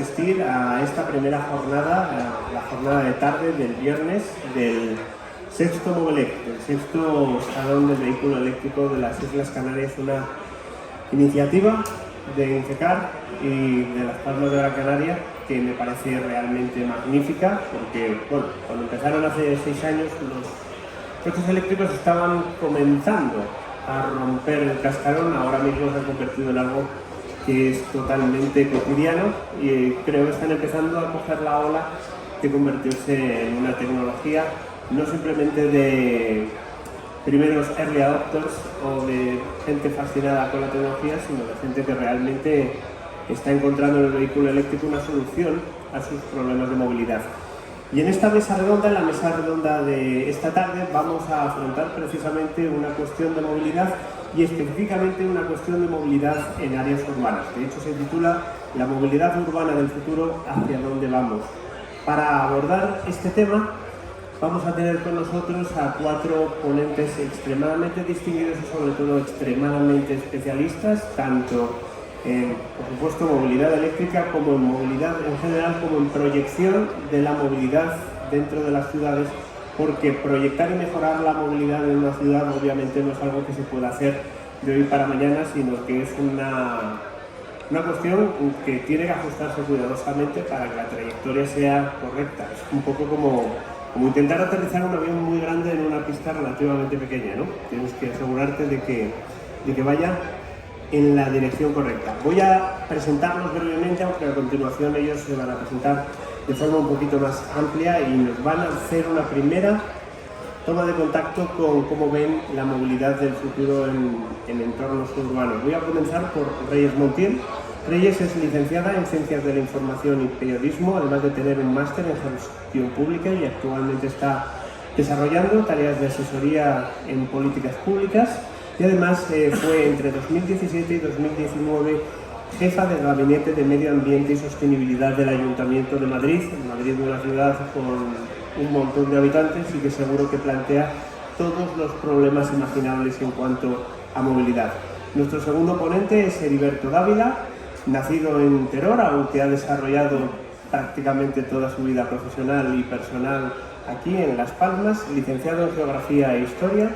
asistir a esta primera jornada, la jornada de tarde del viernes del sexto Movelec, el sexto Salón del Vehículo Eléctrico de las Islas Canarias, una iniciativa de Infecar y de Las Palmas de Gran Canaria que me parece realmente magnífica, porque bueno, cuando empezaron hace 6 años los coches eléctricos estaban comenzando a romper el cascarón. Ahora mismo se ha convertido en algo que es totalmente cotidiano y creo que están empezando a coger la ola de convertirse en una tecnología no simplemente de primeros early adopters o de gente fascinada con la tecnología, sino de gente que realmente está encontrando en el vehículo eléctrico una solución a sus problemas de movilidad. Y en esta mesa redonda, en la mesa redonda de esta tarde, vamos a afrontar precisamente una cuestión de movilidad y específicamente una cuestión de movilidad en áreas urbanas. De hecho, se titula La movilidad urbana del futuro, ¿hacia dónde vamos? Para abordar este tema, vamos a tener con nosotros a 4 ponentes extremadamente distinguidos y sobre todo extremadamente especialistas, tanto en, por supuesto, movilidad eléctrica como en movilidad en general, como en proyección de la movilidad dentro de las ciudades, porque proyectar y mejorar la movilidad en una ciudad obviamente no es algo que se pueda hacer de hoy para mañana, sino que es una cuestión que tiene que ajustarse cuidadosamente para que la trayectoria sea correcta. Es un poco como intentar aterrizar un avión muy grande en una pista relativamente pequeña, ¿no? Tienes que asegurarte de que vaya en la dirección correcta. Voy a presentarlos brevemente, aunque a continuación ellos se van a presentar de forma un poquito más amplia y nos van a hacer una primera toma de contacto con cómo ven la movilidad del futuro en entornos urbanos. Voy a comenzar por Reyes Montiel. Reyes es licenciada en Ciencias de la Información y Periodismo, además de tener un máster en Gestión Pública, y actualmente está desarrollando tareas de asesoría en políticas públicas y además fue entre 2017 y 2019 jefa de Gabinete de Medio Ambiente y Sostenibilidad del Ayuntamiento de Madrid. Madrid es una ciudad con un montón de habitantes y que seguro que plantea todos los problemas imaginables en cuanto a movilidad. Nuestro segundo ponente es Heriberto Dávila, nacido en Teror, aunque ha desarrollado prácticamente toda su vida profesional y personal aquí en Las Palmas, licenciado en Geografía e Historia,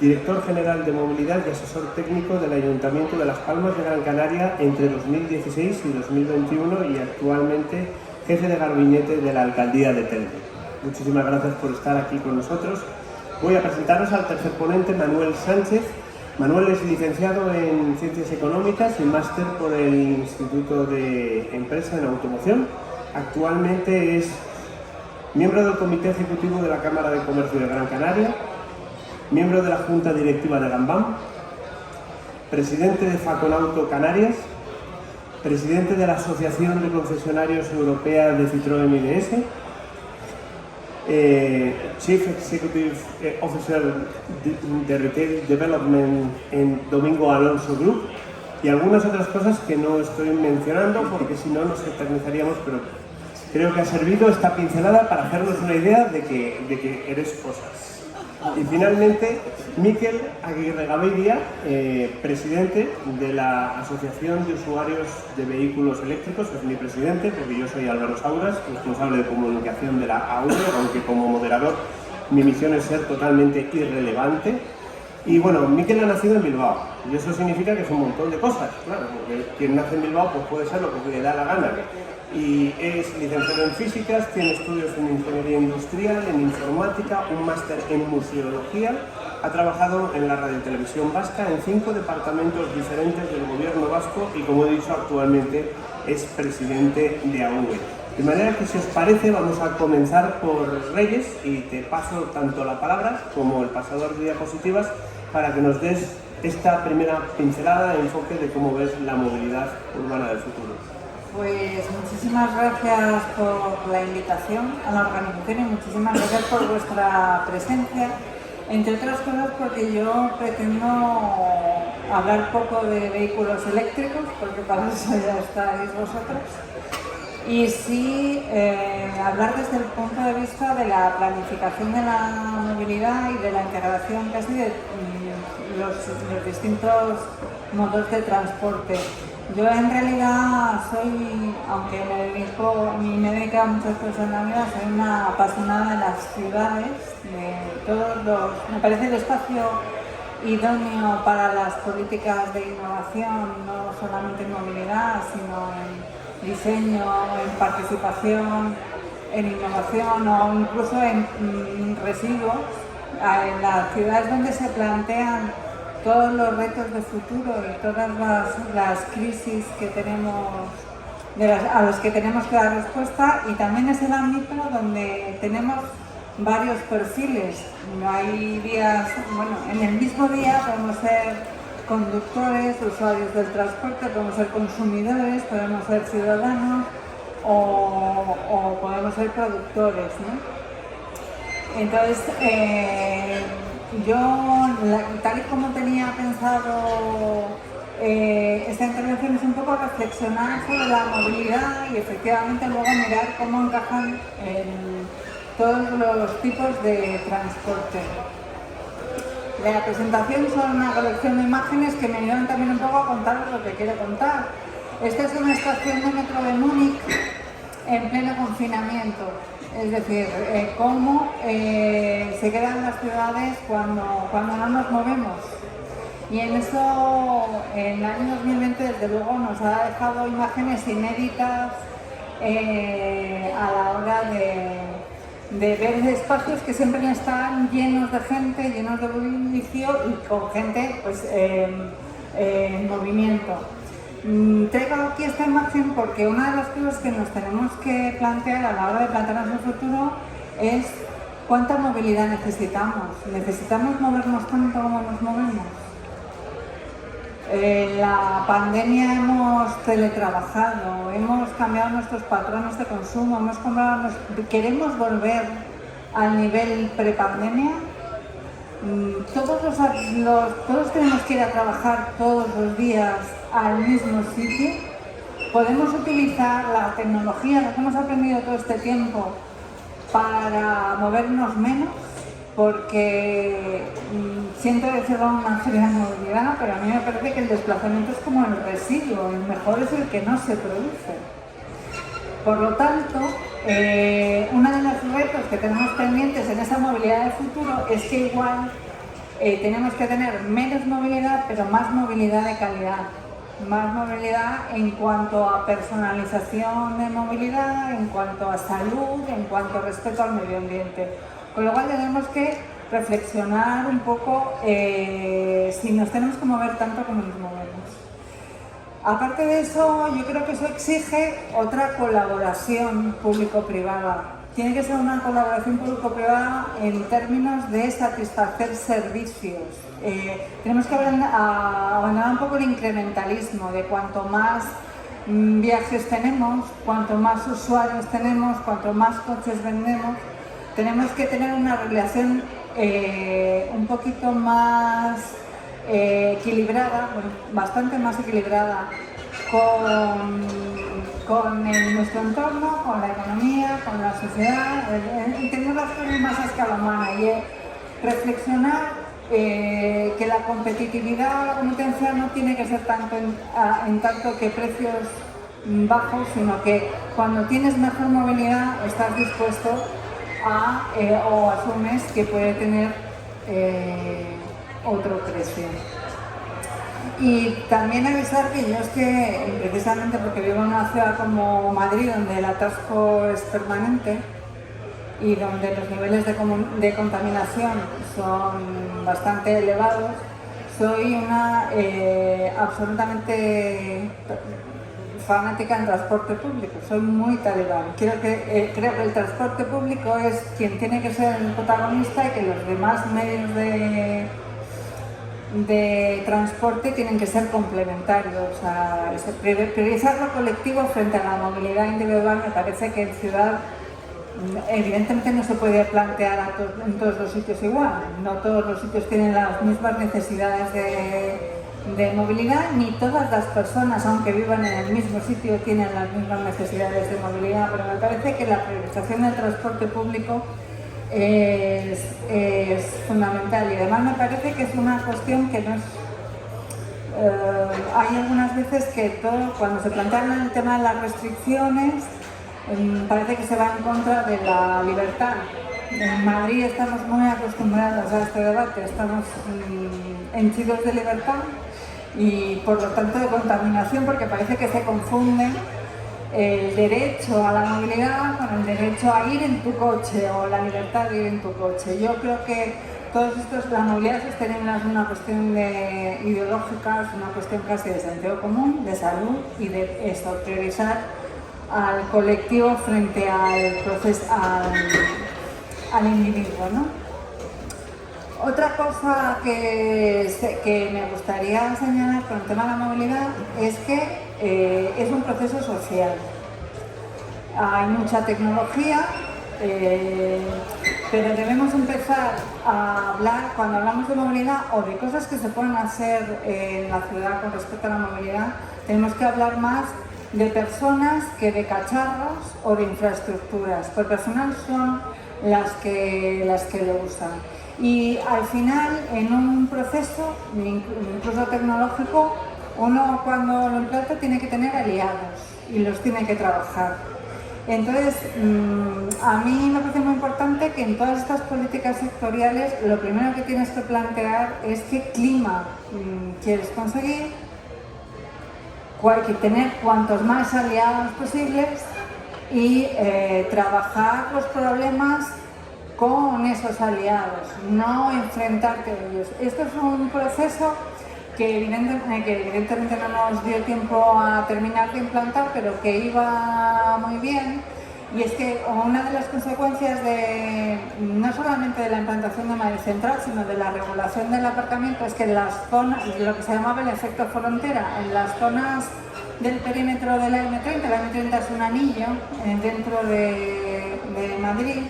director general de Movilidad y asesor técnico del Ayuntamiento de Las Palmas de Gran Canaria entre 2016 y 2021 y actualmente jefe de gabinete de la Alcaldía de Telde. Muchísimas gracias por estar aquí con nosotros. Voy a presentaros al tercer ponente, Manuel Sánchez. Manuel es licenciado en Ciencias Económicas y máster por el Instituto de Empresa en Automoción. Actualmente es miembro del Comité Ejecutivo de la Cámara de Comercio de Gran Canaria, miembro de la Junta Directiva de Gambam, presidente de Faconauto Canarias, presidente de la Asociación de Concesionarios Europea de Citroën IDS, Chief Executive Officer de Retail Development en Domingo Alonso Group y algunas otras cosas que no estoy mencionando porque si no nos eternizaríamos, pero creo que ha servido esta pincelada para hacernos una idea de que eres cosas. Y finalmente, Mikel Aguirre Gaviria, presidente de la Asociación de Usuarios de Vehículos Eléctricos, es mi presidente, porque yo soy Álvaro Sauras, responsable de comunicación de la AURE, aunque como moderador mi misión es ser totalmente irrelevante. Y bueno, Mikel ha nacido en Bilbao, y eso significa que es un montón de cosas, claro, porque quien nace en Bilbao pues puede ser lo que le da la gana. Y es licenciado en Físicas, tiene estudios en Ingeniería Industrial, en Informática, un máster en Museología, ha trabajado en la Radio y Televisión Vasca en 5 departamentos diferentes del Gobierno vasco y, como he dicho, actualmente es presidente de AUVE. De manera que, si os parece, vamos a comenzar por Reyes y te paso tanto la palabra como el pasador de diapositivas para que nos des esta primera pincelada, enfoque de cómo ves la movilidad urbana del futuro. Pues muchísimas gracias por la invitación a la organización y muchísimas gracias por vuestra presencia, entre otras cosas porque yo pretendo hablar poco de vehículos eléctricos, porque para eso ya estáis vosotros, y sí hablar desde el punto de vista de la planificación de la movilidad y de la integración casi de los distintos modos de transporte. Yo en realidad soy, aunque me dedico a muchas cosas en la vida, soy una apasionada de las ciudades, me parece el espacio idóneo para las políticas de innovación, no solamente en movilidad, sino en diseño, en participación, en innovación o incluso en residuos, en las ciudades donde se plantean todos los retos de futuro y todas las crisis que tenemos, a los que tenemos que dar respuesta, y también es el ámbito donde tenemos varios perfiles. Hay días, bueno, en el mismo día podemos ser conductores, usuarios del transporte, podemos ser consumidores, podemos ser ciudadanos o podemos ser productores, ¿no? Entonces, yo, tal y como tenía pensado esta intervención, es un poco reflexionar sobre la movilidad y efectivamente luego mirar cómo encajan en todos los tipos de transporte. La presentación son una colección de imágenes que me ayudan también un poco a contar lo que quiero contar. Esta es una estación de metro de Múnich en pleno confinamiento. Es decir, cómo se quedan las ciudades cuando no nos movemos. Y en eso, en el año 2020, desde luego, nos ha dejado imágenes inéditas a la hora de ver espacios que siempre están llenos de gente, llenos de bullicio y con gente pues, en movimiento. Traigo aquí esta imagen porque una de las cosas que nos tenemos que plantear a la hora de plantearnos el futuro es cuánta movilidad necesitamos. ¿Necesitamos movernos tanto como nos movemos? En la pandemia hemos teletrabajado, hemos cambiado nuestros patrones de consumo, ¿queremos volver al nivel prepandemia? Todos tenemos que ir a trabajar todos los días al mismo sitio. Podemos utilizar la tecnología, lo que hemos aprendido todo este tiempo, para movernos menos, porque siento decirlo una seria movilidad, pero a mí me parece que el desplazamiento es como el residuo, el mejor es el que no se produce. Por lo tanto, uno de los retos que tenemos pendientes en esa movilidad de futuro es que igual tenemos que tener menos movilidad, pero más movilidad de calidad. Más movilidad en cuanto a personalización de movilidad, en cuanto a salud, en cuanto a respeto al medio ambiente. Con lo cual tenemos que reflexionar un poco si nos tenemos que mover tanto como nos movemos. Aparte de eso, yo creo que eso exige otra colaboración público-privada. Tiene que ser una colaboración público-privada en términos de satisfacer servicios. Tenemos que abandonar un poco el incrementalismo de cuanto más viajes tenemos, cuanto más usuarios tenemos, cuanto más coches vendemos. Tenemos que tener una relación un poquito más equilibrada, bueno, bastante más equilibrada con nuestro entorno, con la economía, con la sociedad, entender las cosas más a escala humana y reflexionar que la competitividad o la competencia no tiene que ser tanto en tanto que precios bajos, sino que cuando tienes mejor movilidad estás dispuesto o asumes que puede tener otro precio. Y también avisar que yo es que, precisamente porque vivo en una ciudad como Madrid, donde el atasco es permanente y donde los niveles de contaminación son bastante elevados, soy una absolutamente fanática del transporte público, soy muy talibán. Creo que el transporte público es quien tiene que ser el protagonista y que los demás medios de transporte tienen que ser complementarios. O sea, priorizar lo colectivo frente a la movilidad individual me parece que en ciudad evidentemente no se puede plantear en todos los sitios igual. No todos los sitios tienen las mismas necesidades de movilidad, ni todas las personas, aunque vivan en el mismo sitio, tienen las mismas necesidades de movilidad, pero me parece que la priorización del transporte público es fundamental y además me parece que es una cuestión que hay algunas veces que cuando se plantean el tema de las restricciones, parece que se va en contra de la libertad. En Madrid estamos muy acostumbrados a este debate, estamos henchidos de libertad y por lo tanto de contaminación, porque parece que se confunde el derecho a la movilidad con el derecho a ir en tu coche o la libertad de ir en tu coche. Yo creo que todos estos, la movilidad sostenible es una cuestión ideológica, es una cuestión casi de sentido común, de salud y de esto, priorizar al colectivo frente al individuo, ¿no? Otra cosa que me gustaría señalar con el tema de la movilidad es que es un proceso social. Hay mucha tecnología, pero debemos empezar a hablar, cuando hablamos de movilidad o de cosas que se pueden hacer en la ciudad con respecto a la movilidad, tenemos que hablar más de personas que de cacharros o de infraestructuras, porque al final son las que lo usan. Y al final, en un proceso, incluso tecnológico, uno cuando lo implanta tiene que tener aliados y los tiene que trabajar. Entonces, a mí me parece muy importante que en todas estas políticas sectoriales lo primero que tienes que plantear es qué clima quieres conseguir, hay que tener cuantos más aliados posibles y trabajar los problemas con esos aliados, no enfrentarte a ellos. Esto es un proceso que evidentemente no nos dio tiempo a terminar de implantar, pero que iba muy bien. Y es que una de las consecuencias no solamente de la implantación de Madrid Central, sino de la regulación del aparcamiento, es que en las zonas, lo que se llamaba el efecto frontera, en las zonas del perímetro de la M30, la M30 es un anillo dentro de Madrid,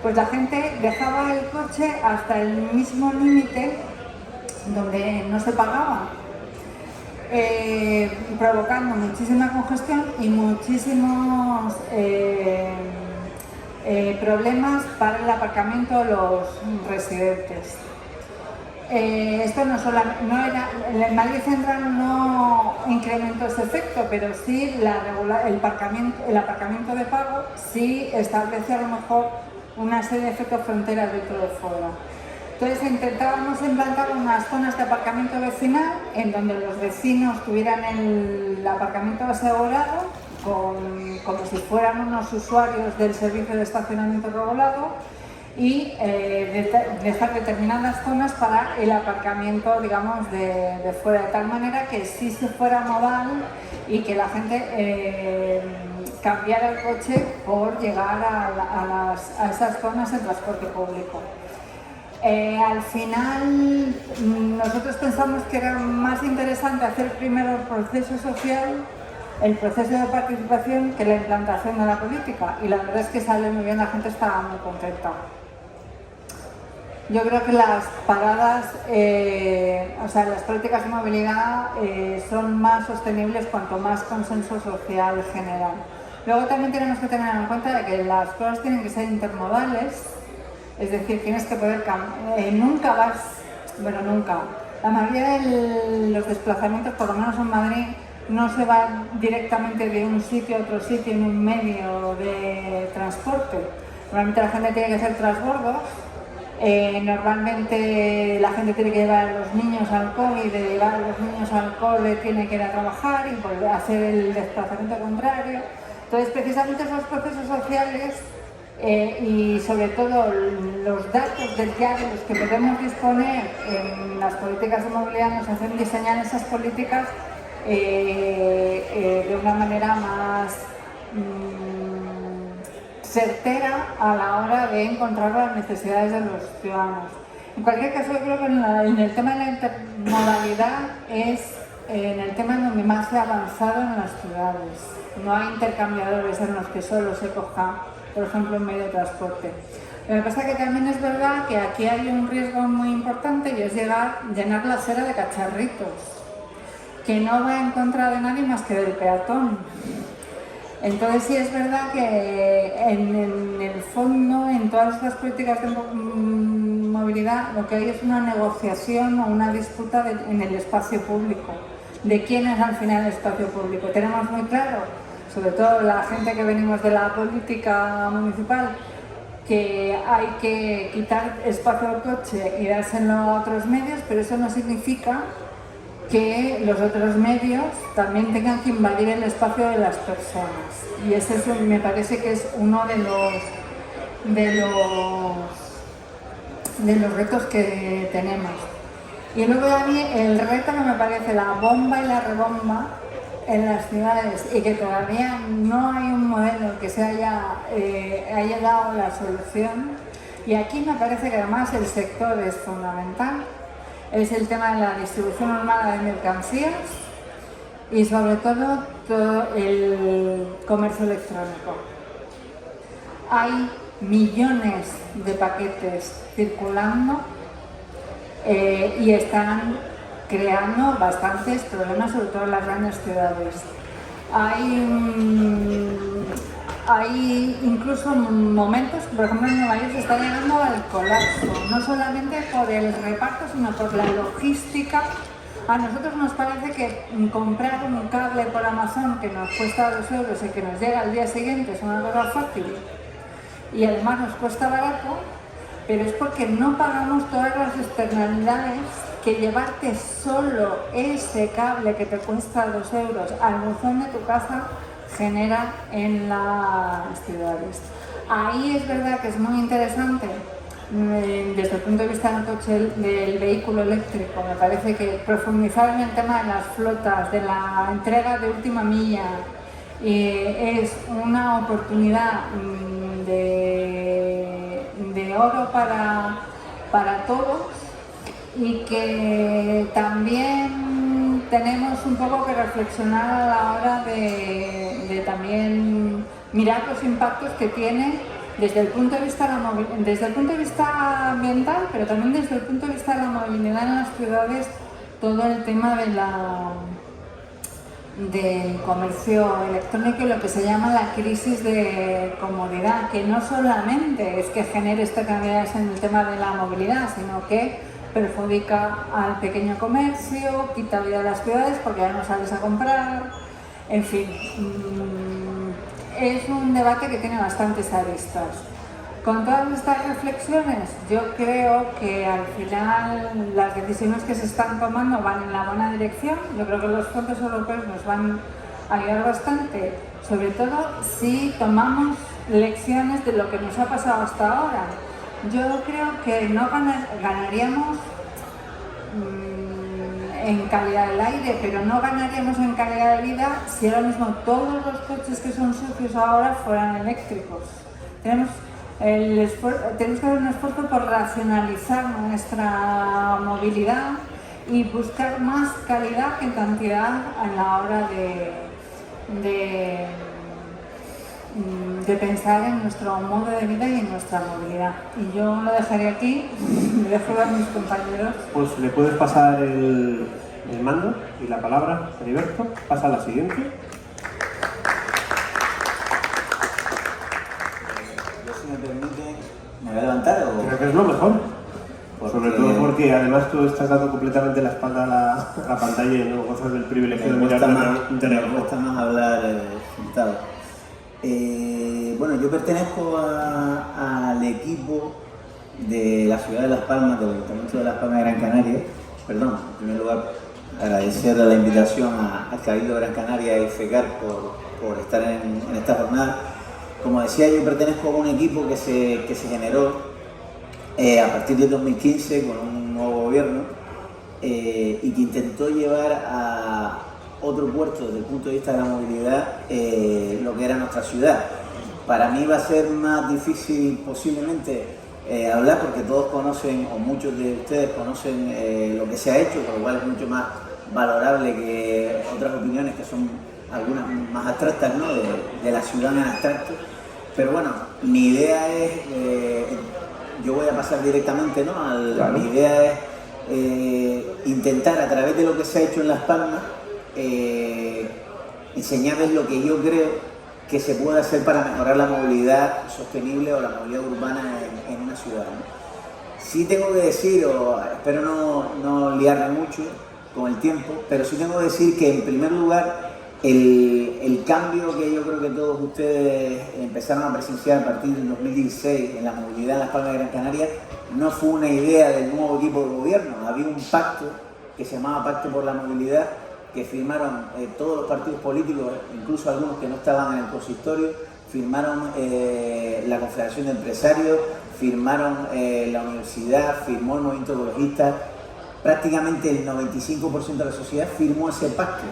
pues la gente dejaba el coche hasta el mismo límite donde no se pagaba, provocando muchísima congestión y muchísimos problemas para el aparcamiento de los residentes. Esto el Madrid Central no incrementó ese efecto, pero sí el aparcamiento de pago sí establece a lo mejor una serie de efectos fronteras dentro de fuera. Entonces intentábamos implantar unas zonas de aparcamiento vecinal en donde los vecinos tuvieran el aparcamiento asegurado como si fueran unos usuarios del servicio de estacionamiento regulado y dejar determinadas zonas para el aparcamiento, digamos, de fuera, de tal manera que sí se fuera modal y que la gente cambiara el coche por llegar a esas zonas en transporte público. Al final, nosotros pensamos que era más interesante hacer primero el proceso social, el proceso de participación, que la implantación de la política. Y la verdad es que sale muy bien, la gente estaba muy contenta. Yo creo que las paradas, las políticas de movilidad son más sostenibles cuanto más consenso social generan. Luego también tenemos que tener en cuenta de que las cosas tienen que ser intermodales, es decir, tienes que poder nunca. La mayoría de los desplazamientos, por lo menos en Madrid, no se va directamente de un sitio a otro sitio en un medio de transporte. Normalmente la gente tiene que hacer transbordos. Normalmente la gente tiene que llevar a los niños al cole y de llevar a los niños al cole tiene que ir a trabajar y volver a hacer el desplazamiento contrario. Entonces, precisamente esos procesos sociales y sobre todo los datos del día de los que podemos disponer en las políticas de movilidad nos hacen diseñar esas políticas de una manera más certera a la hora de encontrar las necesidades de los ciudadanos. En cualquier caso, yo creo que en el tema de la intermodalidad es en el tema en donde más se ha avanzado en las ciudades. No hay intercambiadores en los que solo se coja, por ejemplo, un medio de transporte. Lo que pasa es que también es verdad que aquí hay un riesgo muy importante y es llenar la acera de cacharritos, que no va en contra de nadie más que del peatón. Entonces sí es verdad que en el fondo, en todas estas políticas de movilidad, lo que hay es una negociación o una disputa en el espacio público, de quién es al final el espacio público. Tenemos muy claro, sobre todo la gente que venimos de la política municipal, que hay que quitar espacio al coche y dárselo a otros medios, pero eso no significa que los otros medios también tengan que invadir el espacio de las personas. Y ese me parece que es uno de los retos que tenemos. Y luego a mí el reto que me parece la bomba y la rebomba en las ciudades, y que todavía no hay un modelo que se haya dado la solución, y aquí me parece que además el sector es fundamental, es el tema de la distribución urbana de mercancías y sobre todo el comercio electrónico. Hay millones de paquetes circulando y están creando bastantes problemas, sobre todo en las grandes ciudades. Hay incluso momentos, por ejemplo en Nueva York se está llegando al colapso, no solamente por el reparto, sino por la logística. A nosotros nos parece que comprar un cable por Amazon que nos cuesta 2 euros y que nos llega al día siguiente es una cosa fácil y además nos cuesta barato, pero es porque no pagamos todas las externalidades que llevarte solo ese cable que te cuesta 2 euros al buzón de tu casa genera en las ciudades. Ahí es verdad que es muy interesante desde el punto de vista del coche, del vehículo eléctrico. Me parece que profundizar en el tema de las flotas, de la entrega de última milla, es una oportunidad de oro para todos, y que también tenemos un poco que reflexionar a la hora de también mirar los impactos que tiene desde el punto de vista ambiental, pero también desde el punto de vista de la movilidad en las ciudades, todo el tema del comercio electrónico y lo que se llama la crisis de comodidad, que no solamente es que genere externalidades en el tema de la movilidad, sino que perjudica al pequeño comercio, quita vida a las ciudades porque ya no sales a comprar, en fin, es un debate que tiene bastantes aristas. Con todas estas reflexiones, yo creo que al final las decisiones que se están tomando van en la buena dirección. Yo creo que los fondos europeos nos van a ayudar bastante, sobre todo si tomamos lecciones de lo que nos ha pasado hasta ahora. Yo creo que no ganaríamos en calidad del aire, pero no ganaríamos en calidad de vida si ahora mismo todos los coches que son sucios ahora fueran eléctricos. Tenemos que hacer un esfuerzo por racionalizar nuestra movilidad y buscar más calidad que cantidad a la hora de pensar en nuestro modo de vida y en nuestra movilidad. Y yo lo dejaré aquí, me dejo a mis compañeros. Pues le puedes pasar el mando y la palabra, Heriberto. Pasa a la siguiente. Yo, si me permiten, ¿me voy a levantar o...? Creo que es lo mejor. Sobre todo porque además tú estás dando completamente la espalda a la pantalla y no gozas del privilegio de mirar Me cuesta más hablar sentado. Bueno, yo pertenezco al equipo de la ciudad de Las Palmas, del Ayuntamiento de Las Palmas de Gran Canaria. Perdón, en primer lugar, agradecer la invitación al Cabildo de Gran Canaria y FECAR por estar en esta jornada. Como decía, yo pertenezco a un equipo que se generó a partir de 2015 con un nuevo gobierno y que intentó llevar a otro puerto desde el punto de vista de la movilidad lo que era nuestra ciudad. Para mí va a ser más difícil posiblemente hablar porque todos conocen, o muchos de ustedes conocen lo que se ha hecho, por lo cual es mucho más valorable que otras opiniones que son algunas más abstractas, ¿no? de la ciudad en abstracto. Pero bueno, mi idea es, yo voy a pasar directamente, ¿no? Claro. Mi idea es intentar a través de lo que se ha hecho en Las Palmas enseñarles lo que yo creo que se puede hacer para mejorar la movilidad sostenible o la movilidad urbana en una ciudad, ¿no? Sí tengo que decir, o espero no liarme mucho con el tiempo, pero sí tengo que decir que en primer lugar el cambio que yo creo que todos ustedes empezaron a presenciar a partir del 2016 en la movilidad en Las Palmas de Gran Canaria no fue una idea del nuevo equipo de gobierno. Había un pacto que se llamaba Pacto por la Movilidad, que firmaron todos los partidos políticos, incluso algunos que no estaban en el consistorio, firmaron la Confederación de Empresarios, firmaron la universidad, firmó el movimiento ecologista, prácticamente el 95% de la sociedad firmó ese pacto.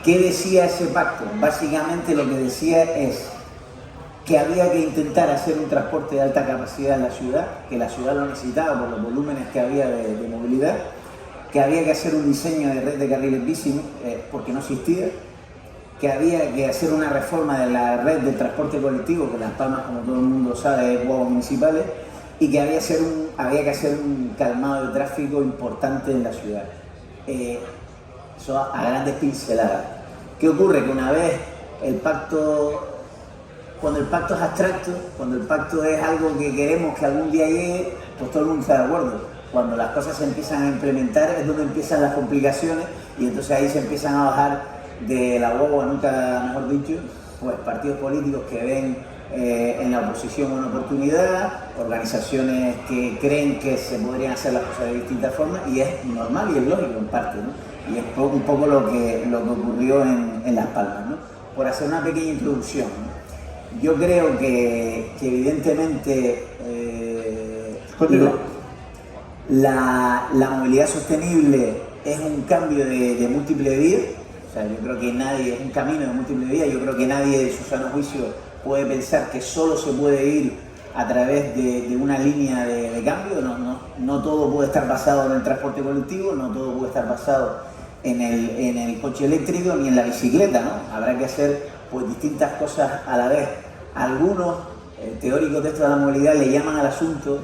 ¿Qué decía ese pacto? Básicamente lo que decía es que había que intentar hacer un transporte de alta capacidad en la ciudad, que la ciudad lo necesitaba por los volúmenes que había de movilidad, que había que hacer un diseño de red de carriles bici porque no existía, que había que hacer una reforma de la red de transporte colectivo, que Las Palmas, como todo el mundo sabe, es guaguas municipales, y que había que hacer un calmado de tráfico importante en la ciudad. Eso a grandes pinceladas. ¿Qué ocurre? Que una vez cuando el pacto es abstracto, cuando el pacto es algo que queremos que algún día llegue, pues todo el mundo está de acuerdo. Cuando las cosas se empiezan a implementar es donde empiezan las complicaciones y entonces ahí se empiezan a bajar de la guagua, nunca mejor dicho, pues partidos políticos que ven en la oposición una oportunidad, organizaciones que creen que se podrían hacer las cosas de distintas formas y es normal y es lógico en parte, ¿no? Y es un poco lo que ocurrió en Las Palmas, ¿no? Por hacer una pequeña introducción, ¿no? Yo creo que evidentemente la movilidad sostenible es un cambio de múltiple vía. O sea, yo creo que nadie, es un camino de múltiple vía, yo creo que nadie de su sano juicio puede pensar que solo se puede ir a través de una línea de cambio. No todo puede estar basado en el transporte colectivo, no todo puede estar basado en el coche eléctrico ni en la bicicleta, ¿no? Habrá que hacer pues distintas cosas a la vez. Algunos teóricos de esto de la movilidad le llaman al asunto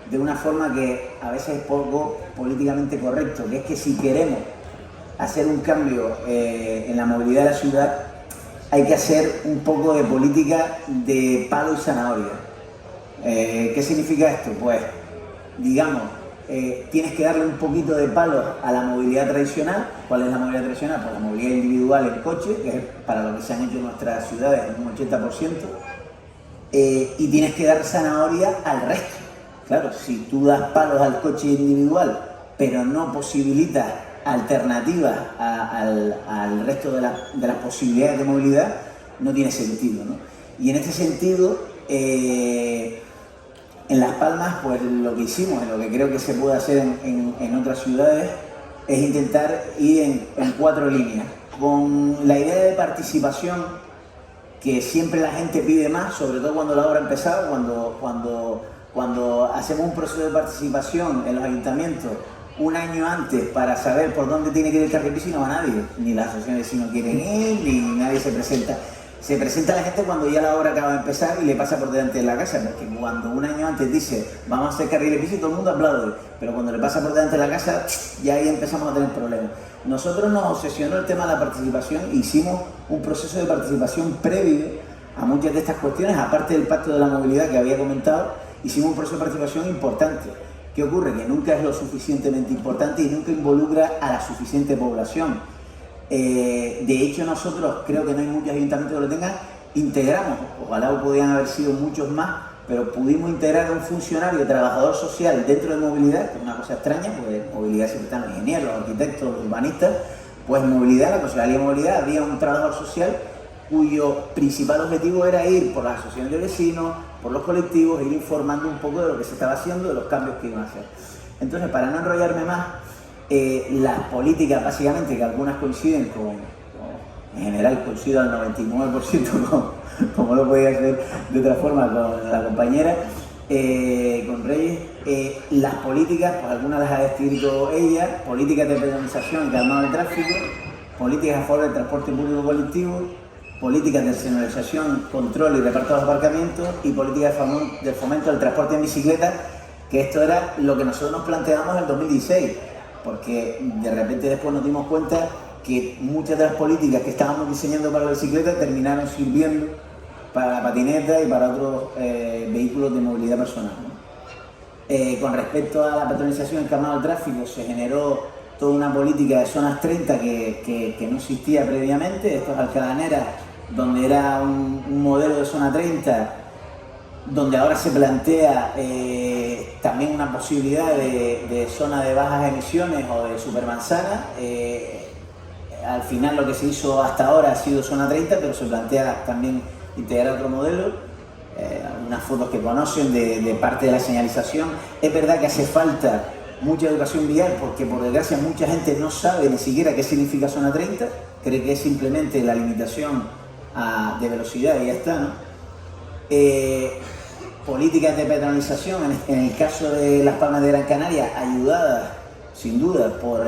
de una forma que a veces es poco políticamente correcto, que es que si queremos hacer un cambio en la movilidad de la ciudad, hay que hacer un poco de política de palo y zanahoria. ¿Qué significa esto? Pues, digamos, tienes que darle un poquito de palo a la movilidad tradicional. ¿Cuál es la movilidad tradicional? Pues la movilidad individual en coche, que es para lo que se han hecho nuestras ciudades, un 80%, y tienes que dar zanahoria al resto. Claro, si tú das palos al coche individual, pero no posibilitas alternativas al resto de las posibilidades de movilidad, no tiene sentido, ¿no? Y en este sentido, en Las Palmas, pues lo que hicimos, lo que creo que se puede hacer en otras ciudades, es intentar ir en 4 líneas. Con la idea de participación, que siempre la gente pide más, sobre todo cuando la obra ha empezado, cuando hacemos un proceso de participación en los ayuntamientos un año antes para saber por dónde tiene que ir el carril bici, no va nadie, ni las asociaciones de vecinos quieren ir, ni nadie se presenta. Se presenta la gente cuando ya la obra acaba de empezar y le pasa por delante de la casa, porque cuando un año antes dice vamos a hacer carriles bici, todo el mundo aplaude, pero cuando le pasa por delante de la casa, ya ahí empezamos a tener problemas. Nosotros nos obsesionó el tema de la participación e hicimos un proceso de participación previo a muchas de estas cuestiones, aparte del pacto de la movilidad que había comentado, hicimos un proceso de participación importante. ¿Qué ocurre? Que nunca es lo suficientemente importante y nunca involucra a la suficiente población. De hecho, nosotros, creo que no hay muchos ayuntamientos que lo tengan, integramos, ojalá podían haber sido muchos más, pero pudimos integrar a un funcionario, trabajador social dentro de movilidad, que es una cosa extraña, porque movilidad siempre están los ingenieros, los arquitectos, los urbanistas, pues movilidad, la Consejería de Movilidad, había un trabajador social cuyo principal objetivo era ir por las asociaciones de vecinos, por los colectivos, e ir informando un poco de lo que se estaba haciendo, de los cambios que iban a hacer. Entonces, para no enrollarme más, las políticas, básicamente, que algunas coinciden en general coincido al 99% como lo podía hacer de otra forma con la compañera, con Reyes, las políticas, pues algunas las ha descrito ella: políticas de penalización y calmado del tráfico, políticas a favor del transporte público colectivo, políticas de señalización, control y reparto de los aparcamientos y políticas de fomento del transporte en bicicleta, que esto era lo que nosotros nos planteamos en el 2016, porque de repente después nos dimos cuenta que muchas de las políticas que estábamos diseñando para la bicicleta terminaron sirviendo para la patineta y para otros vehículos de movilidad personal, ¿no? Con respecto a la peatonalización encarnada al tráfico, se generó toda una política de zonas 30 que no existía previamente. Esto es Alcalá de Henares, donde era un modelo de zona 30, donde ahora se plantea también una posibilidad de zona de bajas emisiones o de supermanzana. Al final lo que se hizo hasta ahora ha sido zona 30, pero se plantea también integrar otro modelo. Algunas fotos que conocen de parte de la señalización. Es verdad que hace falta mucha educación vial porque por desgracia mucha gente no sabe ni siquiera qué significa zona 30, cree que es simplemente la limitación de velocidad y ya está, ¿no? Políticas de peatonalización, en el caso de Las Palmas de Gran Canaria, ayudadas sin duda por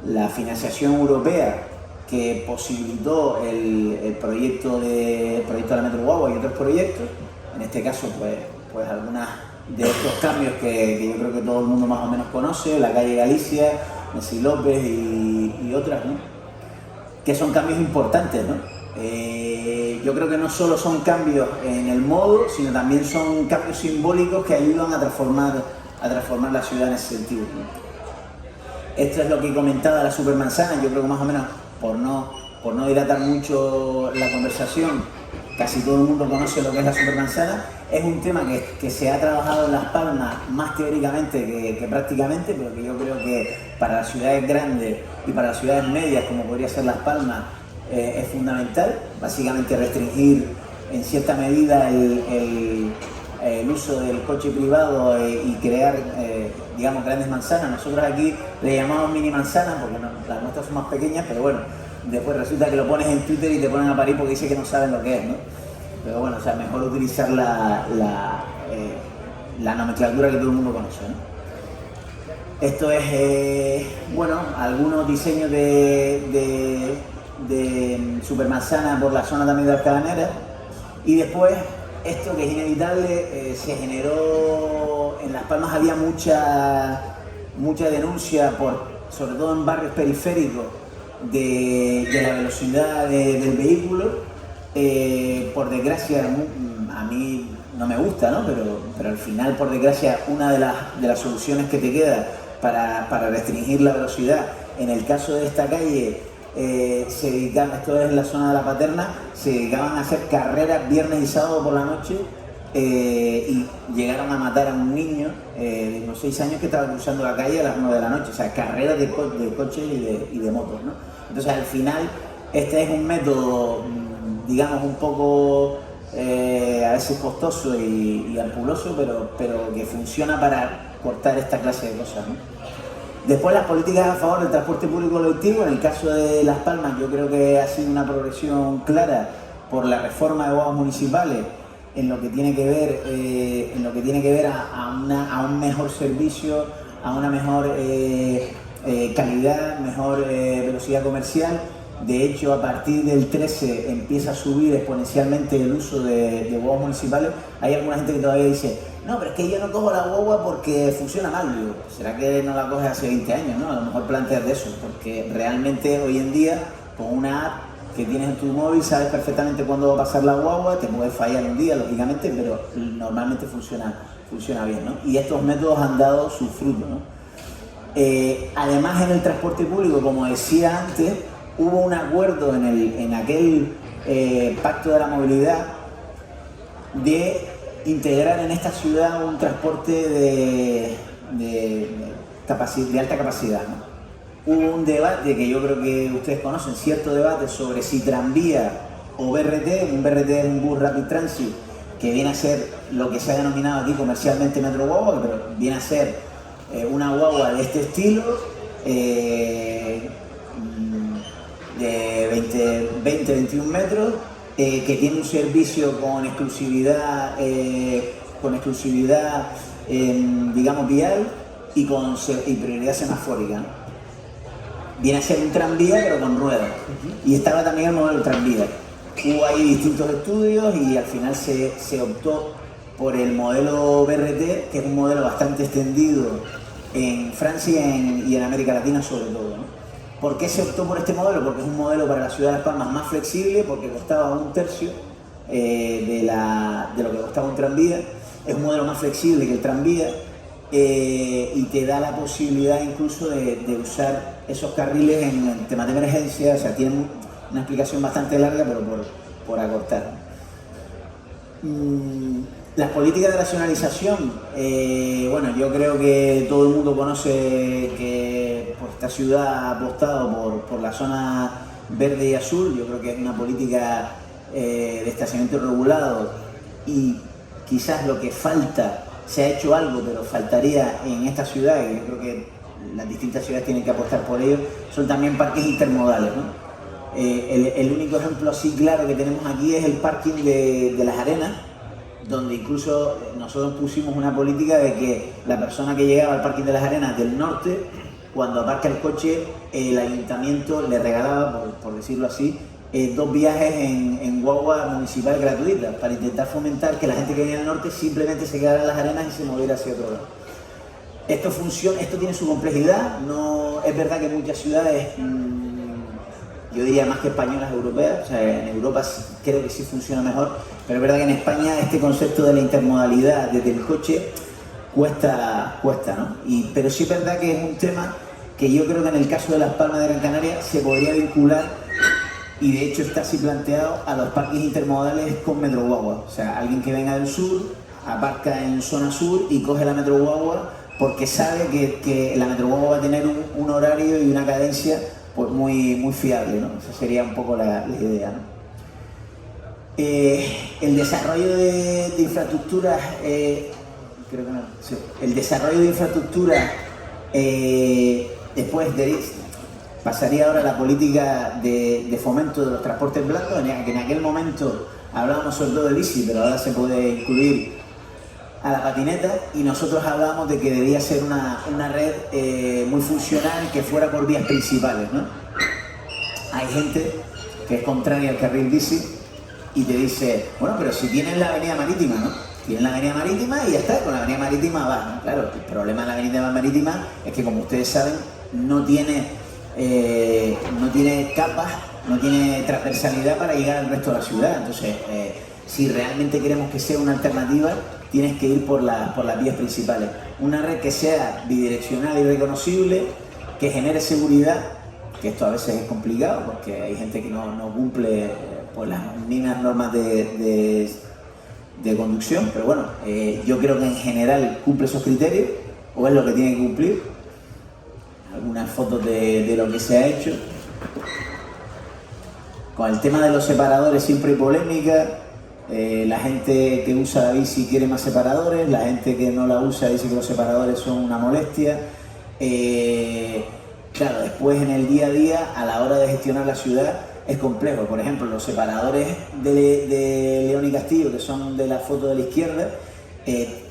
la financiación europea que posibilitó el proyecto de la Metro Guagua y otros proyectos. En este caso, pues algunas de estos cambios que yo creo que todo el mundo más o menos conoce, la calle Galicia, Messi López y otras, ¿no? Que son cambios importantes, ¿no? Yo creo que no solo son cambios en el modo, sino también son cambios simbólicos que ayudan a transformar la ciudad en ese sentido, ¿no? Esto es lo que comentaba la supermanzana. Yo creo que más o menos, por no dilatar mucho la conversación, casi todo el mundo conoce lo que es la supermanzana. Es un tema que se ha trabajado en Las Palmas más teóricamente que prácticamente, pero que yo creo que para las ciudades grandes y para las ciudades medias, como podría ser Las Palmas, es fundamental. Básicamente restringir en cierta medida el uso del coche privado y crear, digamos, grandes manzanas. Nosotros aquí le llamamos mini manzanas porque las nuestras son más pequeñas, pero bueno, después resulta que lo pones en Twitter y te ponen a parir porque dicen que no saben lo que es, ¿no? Pero bueno, o sea, mejor utilizar la nomenclatura que todo el mundo conoce, ¿no? Esto es, bueno, algunos diseños de supermanzana por la zona también de Alcalá de Henares. Y después, esto que es inevitable, se generó, en Las Palmas había mucha denuncia, sobre todo en barrios periféricos, de la velocidad del vehículo. Por desgracia, a mí no me gusta, ¿no? Pero al final, por desgracia, una de las soluciones que te queda para restringir la velocidad, en el caso de esta calle, se dedicaban, esto es en la zona de La Paterna, se dedicaban a hacer carreras viernes y sábado por la noche, y llegaron a matar a un niño de unos 6 años que estaba cruzando la calle a las 9 de la noche. O sea, carreras de coches y de motos, ¿no? Entonces, al final, este es un método, digamos, un poco a veces costoso y ampuloso, pero que funciona para cortar esta clase de cosas, ¿no? Después, las políticas a favor del transporte público colectivo. En el caso de Las Palmas, yo creo que ha sido una progresión clara por la reforma de guaguas municipales en lo que tiene que ver a un mejor servicio, a una mejor calidad, mejor velocidad comercial. De hecho, a partir del 13 empieza a subir exponencialmente el uso de guaguas municipales. Hay alguna gente que todavía dice: no, pero es que yo no cojo la guagua porque funciona mal. Digo, ¿será que no la coges hace 20 años? ¿No? A lo mejor planteas de eso, porque realmente hoy en día, con una app que tienes en tu móvil, sabes perfectamente cuándo va a pasar la guagua. Te puede fallar un día, lógicamente, pero normalmente funciona bien, ¿no? Y estos métodos han dado sus frutos, ¿no? Además, en el transporte público, como decía antes, hubo un acuerdo en aquel pacto de la movilidad de integrar en esta ciudad un transporte de alta capacidad, ¿no? Hubo un debate que yo creo que ustedes conocen, cierto debate sobre si tranvía o BRT. Un BRT es un bus Rapid Transit, que viene a ser lo que se ha denominado aquí comercialmente Metro Guagua, pero viene a ser una guagua de este estilo, de 20-21 metros, que tiene un servicio con exclusividad, digamos, vial y prioridad semafórica, ¿no? Viene a ser un tranvía pero con ruedas. Y estaba también el modelo tranvía. Hubo ahí distintos estudios y al final se optó por el modelo BRT, que es un modelo bastante extendido en Francia y en América Latina sobre todo, ¿no? ¿Por qué se optó por este modelo? Porque es un modelo para la ciudad de Las Palmas más flexible, porque costaba un tercio de lo que costaba un tranvía. Es un modelo más flexible que el tranvía y te da la posibilidad incluso de usar esos carriles en temas de emergencia. O sea, tiene una explicación bastante larga, pero por acortar. Las políticas de racionalización, bueno, yo creo que todo el mundo conoce que pues, esta ciudad ha apostado por la zona verde y azul. Yo creo que es una política de estacionamiento regulado y quizás lo que falta, se ha hecho algo, pero faltaría en esta ciudad, y yo creo que las distintas ciudades tienen que apostar por ello, son también parques intermodales, ¿no? El único ejemplo así claro que tenemos aquí es el parking de Las Arenas, donde incluso nosotros pusimos una política de que la persona que llegaba al parking de Las Arenas del norte, cuando aparca el coche, el ayuntamiento le regalaba, por decirlo así, 2 viajes en guagua municipal gratuitas, para intentar fomentar que la gente que venía del norte simplemente se quedara en Las Arenas y se moviera hacia otro lado. Esto funciona, esto tiene su complejidad. No, es verdad que muchas ciudades, yo diría más que españolas, europeas, o sea, en Europa creo que sí funciona mejor, pero es verdad que en España este concepto de la intermodalidad desde el coche cuesta, ¿no? Pero sí es verdad que es un tema que yo creo que en el caso de Las Palmas de Gran Canaria se podría vincular, y de hecho está así planteado, a los parques intermodales con metro guagua. O sea, alguien que venga del sur, aparca en zona sur y coge la metro guagua porque sabe que la metro guagua va a tener un horario y una cadencia pues muy fiable, ¿no? Esa sería un poco la idea, ¿no? El desarrollo de infraestructuras, creo que no, sí. El desarrollo de infraestructuras después pasaría ahora a la política de fomento de los transportes blancos, que en aquel momento hablábamos sobre todo de bici, pero ahora se puede incluir a la patineta, y nosotros hablábamos de que debía ser una red muy funcional, que fuera por vías principales, ¿no? Hay gente que es contraria al carril bici y te dice, bueno, pero si tienen la avenida marítima, ¿no? Tienen la avenida marítima y ya está, con la avenida marítima va, ¿no? Claro, el problema de la avenida marítima es que, como ustedes saben, no tiene capas, no tiene transversalidad para llegar al resto de la ciudad. Entonces, si realmente queremos que sea una alternativa, tienes que ir por las vías principales. Una red que sea bidireccional y reconocible, que genere seguridad, que esto a veces es complicado porque hay gente que no cumple pues, las mismas normas de conducción, pero bueno, yo creo que en general cumple esos criterios, o es lo que tiene que cumplir. Algunas fotos de lo que se ha hecho. Con el tema de los separadores siempre hay polémica. La gente que usa la bici quiere más separadores, la gente que no la usa dice que los separadores son una molestia. Claro, después en el día a día, a la hora de gestionar la ciudad, es complejo. Por ejemplo, los separadores de León y Castillo, que son de la foto de la izquierda,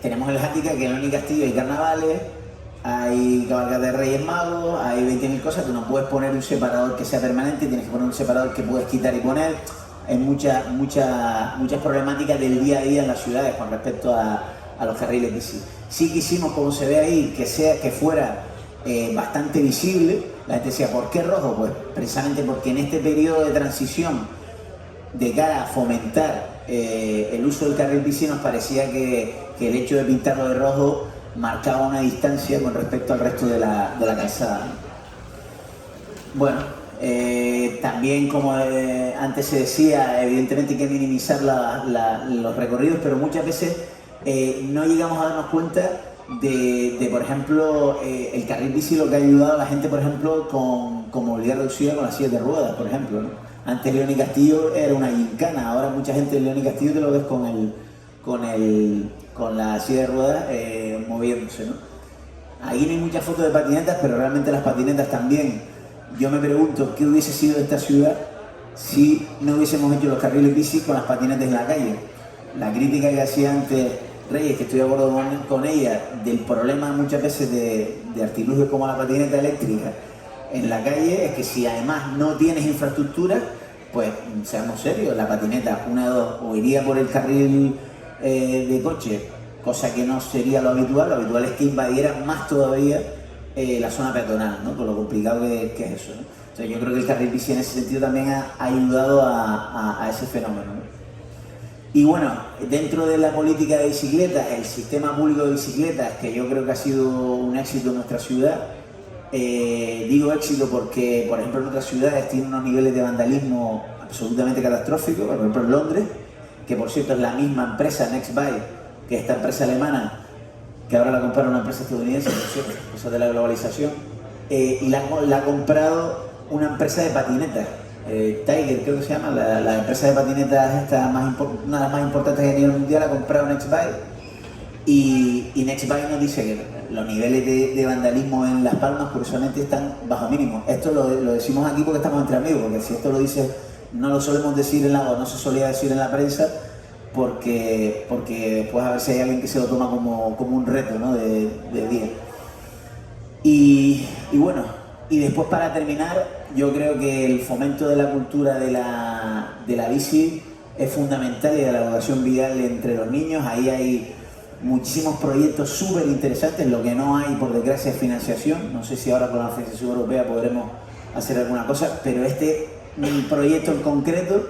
tenemos el hándicap que en León y Castillo hay carnavales, hay cabalgatas de Reyes Magos, hay 20.000 cosas. Tú no puedes poner un separador que sea permanente, tienes que poner un separador que puedes quitar y poner. Hay muchas problemáticas del día a día en las ciudades con respecto a los carriles bici. Sí quisimos, como se ve ahí, que fuera bastante visible. La gente decía, ¿por qué rojo? Pues precisamente porque en este periodo de transición, de cara a fomentar el uso del carril bici, nos parecía que el hecho de pintarlo de rojo marcaba una distancia con respecto al resto de la calzada. Bueno, también, como antes se decía, evidentemente hay que minimizar los recorridos, pero muchas veces no llegamos a darnos cuenta de por ejemplo, el carril bici, lo que ha ayudado a la gente, por ejemplo, con movilidad reducida, con las sillas de ruedas, por ejemplo, ¿no? Antes León y Castillo era una gincana, ahora mucha gente en León y Castillo te lo ves con la silla de ruedas moviéndose, ¿no? Ahí no hay muchas fotos de patinetas, pero realmente las patinetas también. Yo me pregunto qué hubiese sido de esta ciudad si no hubiésemos hecho los carriles bici con las patinetas en la calle. La crítica que hacía antes Reyes, que estoy de acuerdo con ella, del problema muchas veces de artilugios como la patineta eléctrica en la calle, es que si además no tienes infraestructura, pues seamos serios, la patineta, una de dos, o iría por el carril de coche, cosa que no sería lo habitual es que invadiera más todavía la zona peatonal, ¿no? Con lo complicado que es eso, ¿no? Entonces yo creo que el carril bici en ese sentido también ha ayudado a ese fenómeno, ¿no? Y bueno, dentro de la política de bicicletas, el sistema público de bicicletas, que yo creo que ha sido un éxito en nuestra ciudad, digo éxito porque, por ejemplo, en otras ciudades tiene unos niveles de vandalismo absolutamente catastróficos, por ejemplo en Londres, que por cierto es la misma empresa, Nextbike, que esta empresa alemana, que ahora la compraron una empresa estadounidense, por cierto, cosas de la globalización, y la ha comprado una empresa de patinetas, Tiger creo que se llama, la empresa de patinetas esta una de las más importantes a nivel mundial, ha comprado Nextbike, y Nextbike nos dice que los niveles de vandalismo en Las Palmas curiosamente están bajo mínimo. Esto lo decimos aquí porque estamos entre amigos, porque si esto lo dice, no lo solemos decir o no se solía decir en la prensa, porque después a ver si hay alguien que se lo toma como un reto, ¿no? de día. Y bueno, y después para terminar, yo creo que el fomento de la cultura de la bici es fundamental y de la educación vial entre los niños. Ahí hay muchísimos proyectos súper interesantes, lo que no hay por desgracia es financiación. No sé si ahora con la financiación europea podremos hacer alguna cosa, pero mi proyecto en concreto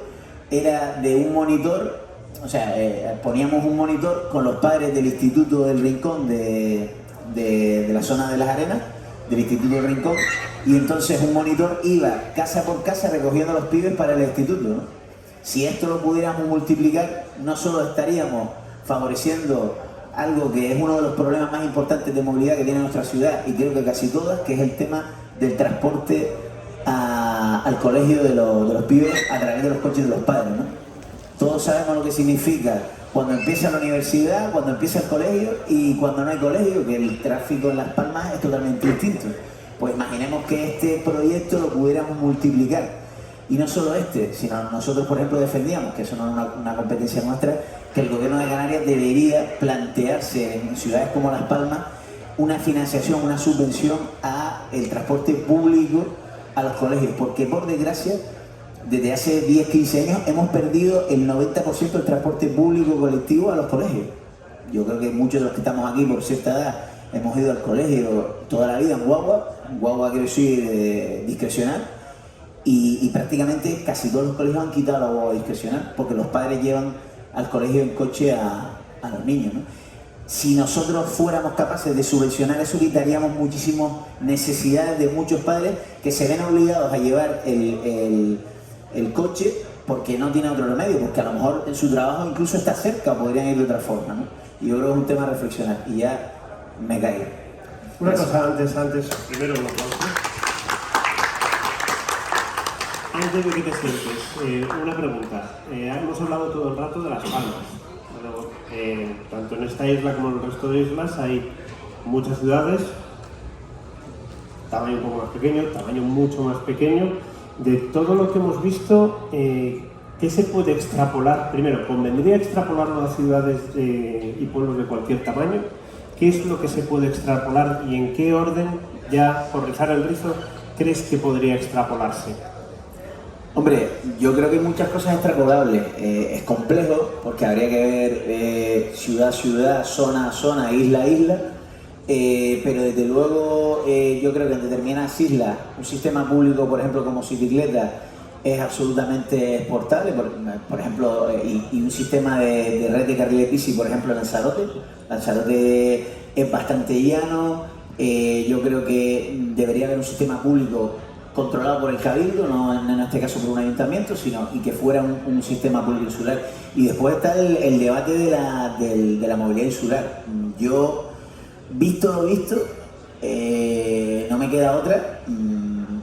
era de un monitor, o sea, poníamos un monitor con los padres del Instituto del Rincón de la zona de las Arenas, del Instituto del Rincón, y entonces un monitor iba casa por casa recogiendo a los pibes para el instituto, ¿no? Si esto lo pudiéramos multiplicar, no solo estaríamos favoreciendo algo que es uno de los problemas más importantes de movilidad que tiene nuestra ciudad, y creo que casi todas, que es el tema del transporte al colegio de los pibes a través de los coches de los padres, ¿no? Todos sabemos lo que significa cuando empieza la universidad, cuando empieza el colegio y cuando no hay colegio, que el tráfico en Las Palmas es totalmente distinto. Pues imaginemos que este proyecto lo pudiéramos multiplicar. Y no solo sino nosotros, por ejemplo, defendíamos, que eso no es una competencia nuestra, que el gobierno de Canarias debería plantearse en ciudades como Las Palmas una financiación, una subvención al transporte público a los colegios, porque por desgracia desde hace 10-15 años hemos perdido el 90% del transporte público colectivo a los colegios. Yo creo que muchos de los que estamos aquí por cierta edad hemos ido al colegio toda la vida en guagua quiero decir discrecional, y prácticamente casi todos los colegios han quitado la guagua discrecional porque los padres llevan al colegio en coche a los niños, ¿no? Si nosotros fuéramos capaces de subvencionar eso, quitaríamos muchísimas necesidades de muchos padres que se ven obligados a llevar el coche porque no tiene otro remedio, porque a lo mejor en su trabajo incluso está cerca o podrían ir de otra forma, ¿no? Y yo creo que es un tema a reflexionar, y ya me caigo. Una cosa antes, primero un aplauso. Antes de que te sientes, una pregunta. Hemos hablado todo el rato de Las Palmas. Bueno, tanto en esta isla como en el resto de islas hay muchas ciudades, tamaño un poco más pequeño, tamaño mucho más pequeño. De todo lo que hemos visto, ¿qué se puede extrapolar? Primero, ¿convendría extrapolarlo a ciudades y pueblos de cualquier tamaño? ¿Qué es lo que se puede extrapolar y en qué orden, ya por rizar el rizo, crees que podría extrapolarse? Hombre, yo creo que hay muchas cosas extrapolables. Es complejo porque habría que ver ciudad a ciudad, zona a zona, isla a isla. Pero desde luego yo creo que en determinadas islas un sistema público, por ejemplo, como Cicicleta, es absolutamente exportable, por ejemplo, y un sistema de red de carriles bici, por ejemplo, en Lanzarote. Lanzarote es bastante llano. Yo creo que debería haber un sistema público controlado por el Cabildo, no en este caso por un ayuntamiento, y que fuera un sistema público insular. Y después está el debate de la movilidad insular. Yo, visto lo visto, no me queda otra,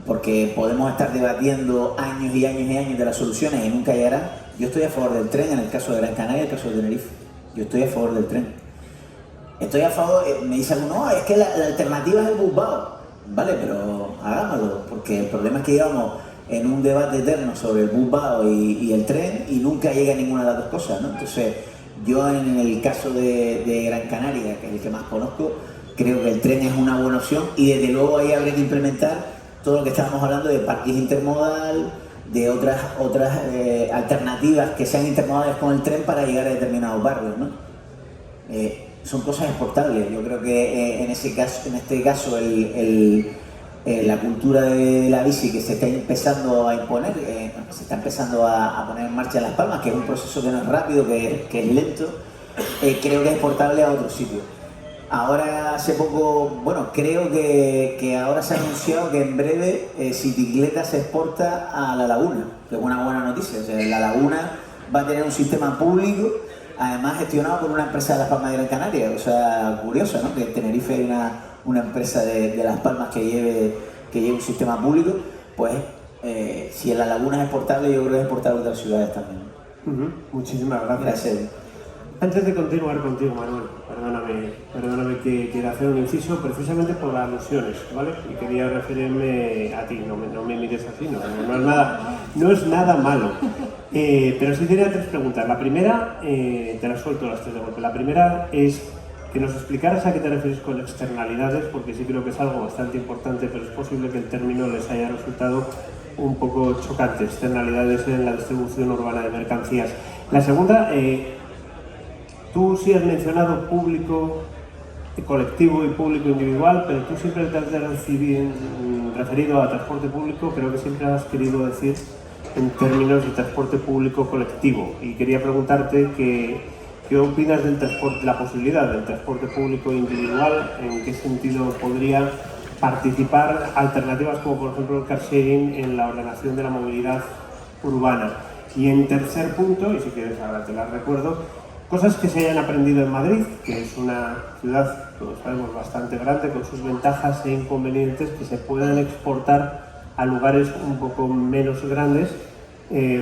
porque podemos estar debatiendo años y años y años de las soluciones y nunca llegarán. Yo estoy a favor del tren en el caso de Gran Canaria y en el caso de Tenerife. Yo estoy a favor del tren. Estoy a favor, me dice alguno, no, es que la alternativa es el busbao. Vale, pero hagámoslo, porque el problema es que llevamos en un debate eterno sobre el busbao y el tren y nunca llega a ninguna de las dos cosas, ¿no? Entonces, yo en el caso de Gran Canaria, que es el que más conozco, creo que el tren es una buena opción, y desde luego ahí habría que implementar todo lo que estábamos hablando de parking intermodal, de otras alternativas que sean intermodales con el tren para llegar a determinados barrios, ¿no? Son cosas exportables. Yo creo que en este caso la cultura de la bici que se está empezando a imponer, se está empezando a poner en marcha en Las Palmas, que es un proceso que no es rápido, que es lento, creo que es exportable a otros sitios. Ahora, hace poco, bueno, creo que ahora se ha anunciado que en breve Cicicleta se exporta a La Laguna, que es una buena noticia. O sea, La Laguna va a tener un sistema público, además gestionado por una empresa de Las Palmas de Gran Canaria. O sea, curioso, ¿no? Que en Tenerife hay una empresa de Las Palmas que lleve un sistema público. Pues, si en La Laguna es exportable, yo creo que es exportable a otras ciudades también. Muchísimas gracias. Gracias. Antes de continuar contigo, Manuel, perdóname que quiera hacer un inciso precisamente por las alusiones, ¿vale? Y quería referirme a ti, no me mires así, no es nada malo. Pero sí tenía 3 preguntas. La primera, te las suelto las 3 de golpe. La primera es que nos explicaras a qué te refieres con externalidades, porque sí creo que es algo bastante importante, pero es posible que el término les haya resultado un poco chocante, externalidades en la distribución urbana de mercancías. La segunda, tú sí has mencionado público colectivo y público individual, pero tú siempre te has referido a transporte público, creo que siempre has querido decir en términos de transporte público colectivo. Y quería preguntarte qué opinas del transporte, la posibilidad del transporte público individual, en qué sentido podría participar alternativas como por ejemplo el car sharing en la ordenación de la movilidad urbana. Y en tercer punto, y si quieres ahora te las recuerdo, cosas que se hayan aprendido en Madrid, que es una ciudad, todos sabemos, bastante grande, con sus ventajas e inconvenientes, que se puedan exportar a lugares un poco menos grandes,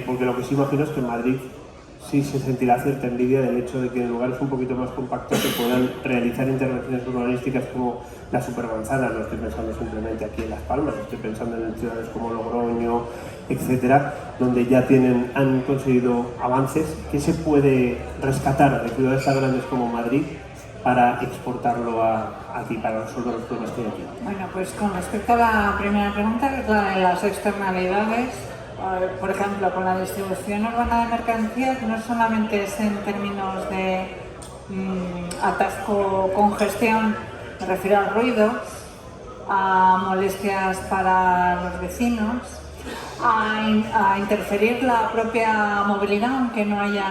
porque lo que sí imagino es que en Madrid sí se sentirá cierta envidia del hecho de que en lugares un poquito más compactos se puedan realizar intervenciones urbanísticas como la Supermanzana. No estoy pensando simplemente aquí en Las Palmas, estoy pensando en ciudades como Logroño, etcétera, donde ya han conseguido avances. ¿Qué se puede rescatar de ciudades tan grandes como Madrid para exportarlo aquí, para resolver los problemas que hay aquí? Bueno, pues con respecto a la primera pregunta, que es la de las externalidades, por ejemplo, con la distribución urbana de mercancías, no solamente es en términos de atasco, congestión, me refiero al ruido, a molestias para los vecinos, a interferir la propia movilidad, aunque no haya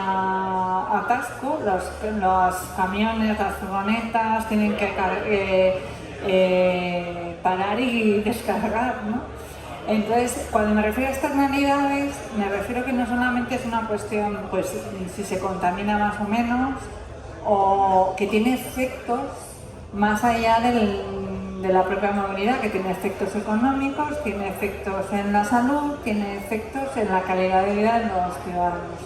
atasco. Los camiones, las furgonetas tienen que parar y descargar, ¿no? Entonces, cuando me refiero a externalidades, me refiero que no solamente es una cuestión, pues, si se contamina más o menos, o que tiene efectos más allá de la propia movilidad, que tiene efectos económicos, tiene efectos en la salud, tiene efectos en la calidad de vida de los ciudadanos.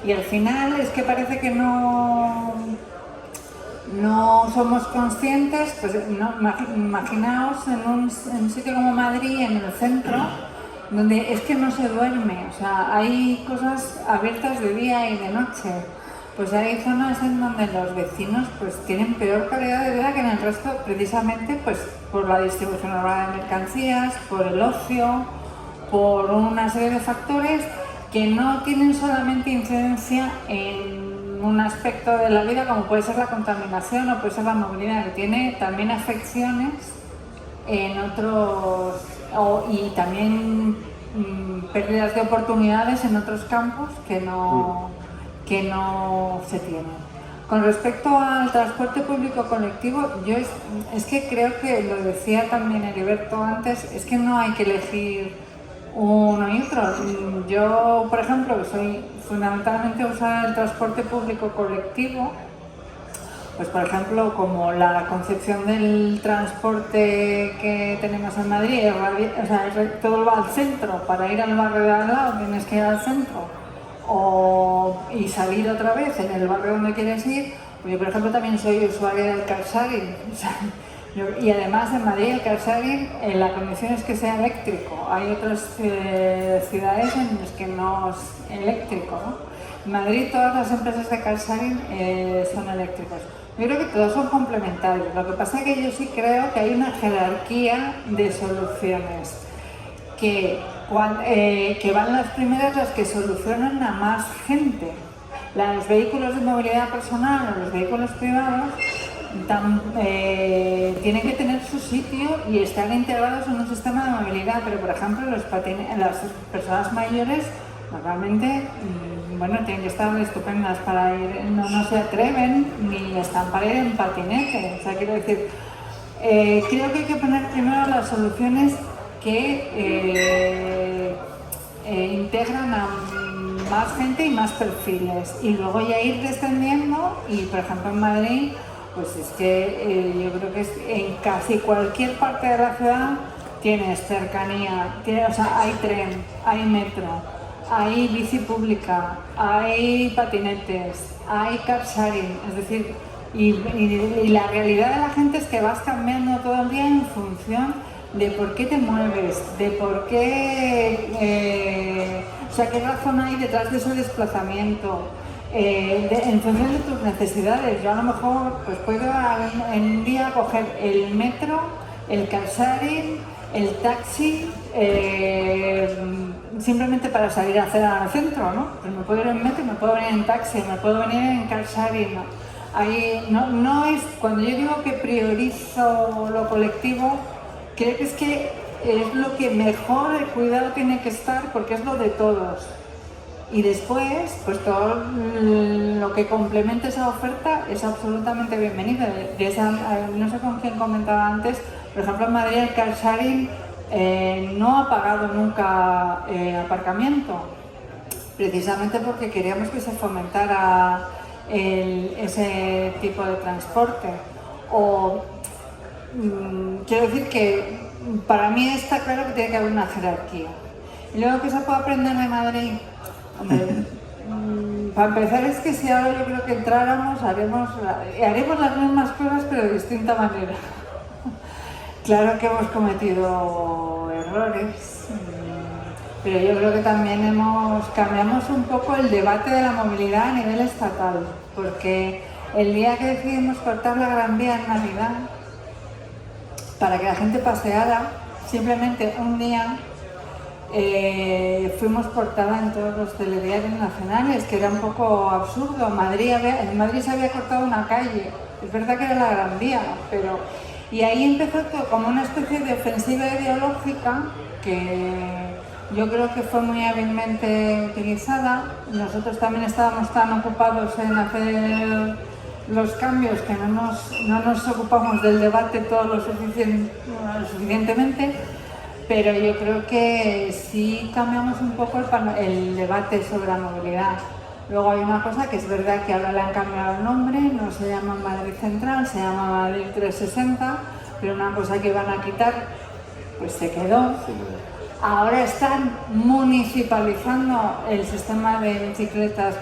Y al final es que parece que no somos conscientes. Pues imaginaos en un sitio como Madrid, en el centro, donde es que no se duerme, o sea, hay cosas abiertas de día y de noche. Pues hay zonas en donde los vecinos pues tienen peor calidad de vida que en el resto, precisamente pues por la distribución urbana de mercancías, por el ocio, por una serie de factores que no tienen solamente incidencia en un aspecto de la vida como puede ser la contaminación o puede ser la movilidad, que tiene también afecciones en otros, y también pérdidas de oportunidades en otros campos que no se tienen. Con respecto al transporte público colectivo, yo es que creo que lo decía también Heriberto antes, es que no hay que elegir uno y otro. Yo, por ejemplo, soy fundamentalmente usar el transporte público colectivo, pues por ejemplo, como la concepción del transporte que tenemos en Madrid, o sea, todo va al centro, para ir al barrio de al lado tienes que ir al centro, y salir otra vez en el barrio donde quieres ir. Pues yo, por ejemplo, también soy usuaria del car sharing, o sea, y además en Madrid el car sharing, la condición es que sea eléctrico. Hay otras ciudades en las que no es eléctrico, ¿no? En Madrid todas las empresas de car sharing son eléctricos. Yo creo que todos son complementarios. Lo que pasa es que yo sí creo que hay una jerarquía de soluciones que van las primeras, las que solucionan a más gente. Los vehículos de movilidad personal o los vehículos privados tienen que tener su sitio y estar integrados en un sistema de movilidad, pero por ejemplo las personas mayores normalmente bueno, tienen que estar estupendas para ir, no se atreven ni están para ir en patinete. O sea, quiero decir, creo que hay que poner primero las soluciones que integran a más gente y más perfiles, y luego ya ir descendiendo. Y por ejemplo en Madrid, pues es que yo creo que en casi cualquier parte de la ciudad tienes cercanía, o sea, hay tren, hay metro, hay bici pública, hay patinetes, hay car sharing, es decir, y la realidad de la gente es que vas cambiando todo el día en función de por qué te mueves, de por qué, o sea, qué razón hay detrás de ese desplazamiento, en función de tus necesidades. Yo a lo mejor pues puedo en un día coger el metro, el car sharing, el taxi, simplemente para salir a hacer al centro, ¿no? Pues me puedo ir en metro, me puedo venir en taxi, me puedo venir en car sharing, ¿no? Ahí, no es, cuando yo digo que priorizo lo colectivo, creo que es lo que mejor el cuidado tiene que estar, porque es lo de todos. Y después, pues todo lo que complemente esa oferta es absolutamente bienvenido. No sé con quién comentaba antes, por ejemplo en Madrid el car sharing no ha pagado nunca aparcamiento, precisamente porque queríamos que se fomentara ese tipo de transporte. Quiero decir que para mí está claro que tiene que haber una jerarquía. Y luego, ¿qué se puede aprender de Madrid? Hombre, para empezar, es que si ahora yo creo que entráramos, haremos las mismas cosas pero de distinta manera. Claro que hemos cometido errores, pero yo creo que también cambiamos un poco el debate de la movilidad a nivel estatal, porque el día que decidimos cortar la Gran Vía en Navidad para que la gente paseara, simplemente un día fuimos portada en todos los telediarios nacionales, que era un poco absurdo. En Madrid se había cortado una calle, es verdad que era la Gran Vía, pero... Y ahí empezó todo como una especie de ofensiva ideológica que yo creo que fue muy hábilmente utilizada. Nosotros también estábamos tan ocupados en hacer los cambios que no nos ocupamos del debate todo lo suficientemente, pero yo creo que sí cambiamos un poco el debate sobre la movilidad. Luego hay una cosa que es verdad que ahora le han cambiado el nombre, no se llama Madrid Central, se llama Madrid 360, pero una cosa que iban a quitar, pues se quedó. Ahora están municipalizando el sistema de bicicletas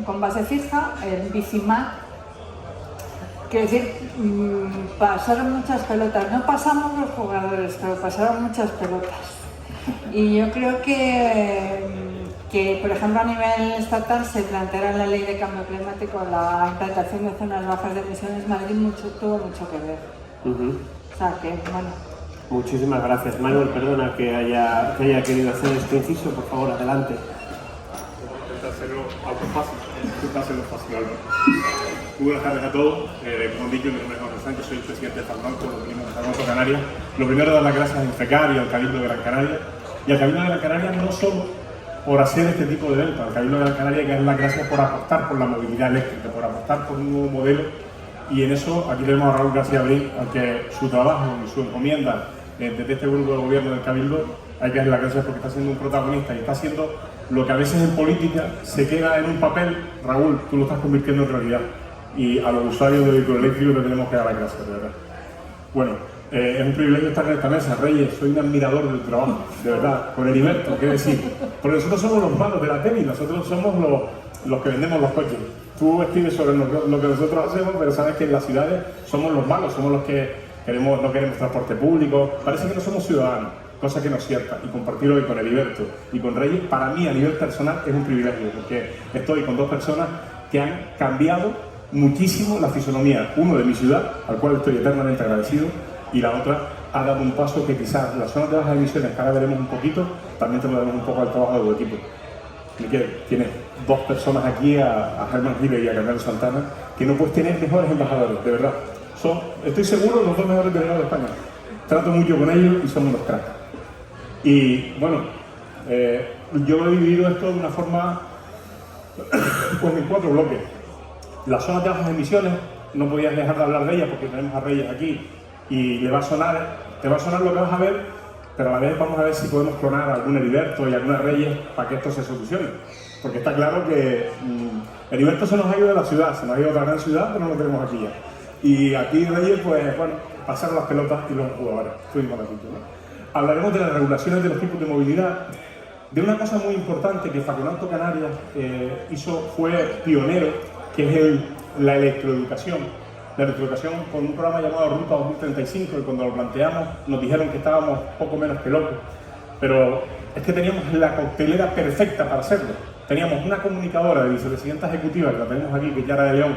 con base fija, el Bicimat. Quiero decir, pasaron muchas pelotas, no pasamos los jugadores, pero pasaron muchas pelotas. Y yo creo que, por ejemplo, a nivel estatal se planteara en la ley de cambio climático la implantación de zonas bajas de emisiones. Madrid tuvo mucho que ver. O sea que, bueno. Muchísimas gracias. Manuel, perdona que haya querido hacer este inciso, por favor, adelante. Intenta hacerlo algo fácil. Muy buenas tardes a todos. Como han dicho, mi nombre es Jorge Sánchez, soy el presidente de Farbanco, de Farbanco Canarias. Lo primero, dar las gracias al FECAR y al Cabildo de Gran Canaria. Y al Cabildo de Gran Canaria no solo por hacer este tipo de eventos, al Cabildo de Gran Canaria hay que dar las gracias por apostar por la movilidad eléctrica, por apostar por un nuevo modelo. Y en eso aquí tenemos a Raúl García Abril, al que su trabajo y su encomienda desde este grupo de gobierno del Cabildo, hay que darle las gracias porque está siendo un protagonista y está haciendo lo que a veces en política se queda en un papel. Raúl, tú lo estás convirtiendo en realidad. Y a los usuarios de vehículos eléctricos le tenemos que dar las gracias, de verdad. Bueno, es un privilegio estar en esta mesa. Reyes, soy un admirador del trabajo, de verdad, con Heriberto, ¿qué decir? Porque nosotros somos los malos de la tele, nosotros somos los que vendemos los coches. Tú escribes sobre lo que nosotros hacemos, pero sabes que en las ciudades somos los malos, somos los que no queremos transporte público. Parece que no somos ciudadanos, cosa que no es cierta. Y compartirlo hoy con Heriberto y con Reyes, para mí a nivel personal es un privilegio, porque estoy con dos personas que han cambiado muchísimo la fisonomía, uno de mi ciudad, al cual estoy eternamente agradecido, y la otra ha dado un paso que quizás las zonas de bajas emisiones, que ahora veremos un poquito, también te lo debemos un poco al trabajo de tu equipo. Miquel, ¿quién es? dos personas aquí, a Germán Giles y a Carmelo Santana, que no puedes tener mejores embajadores, de verdad. Son, estoy seguro, los dos mejores delegados de España. Trato mucho con ellos y son unos cracks. Y bueno, yo he dividido esto de una forma, pues en 4 bloques. Las zonas de bajas emisiones, no podías dejar de hablar de ellas porque tenemos a Reyes aquí y te va a sonar lo que vas a ver, pero a la vez vamos a ver si podemos clonar a algún Heriberto y a alguna Reyes para que esto se solucione. Porque está claro que Heriberto se nos ha ido de la ciudad, se nos ha ido a otra gran ciudad, pero no lo tenemos aquí ya. Y aquí Reyes, pues bueno, pasaron las pelotas y los jugadores. Estuvimos aquí, ¿no? Hablaremos de las regulaciones de los tipos de movilidad, de una cosa muy importante que Faconauto Canarias fue pionero, que es la electroeducación. La electroeducación con un programa llamado Ruta 2035, y cuando lo planteamos nos dijeron que estábamos poco menos que locos, pero es que teníamos la coctelera perfecta para hacerlo. Teníamos una comunicadora de vicepresidenta ejecutiva, que la tenemos aquí, que es Yara de León,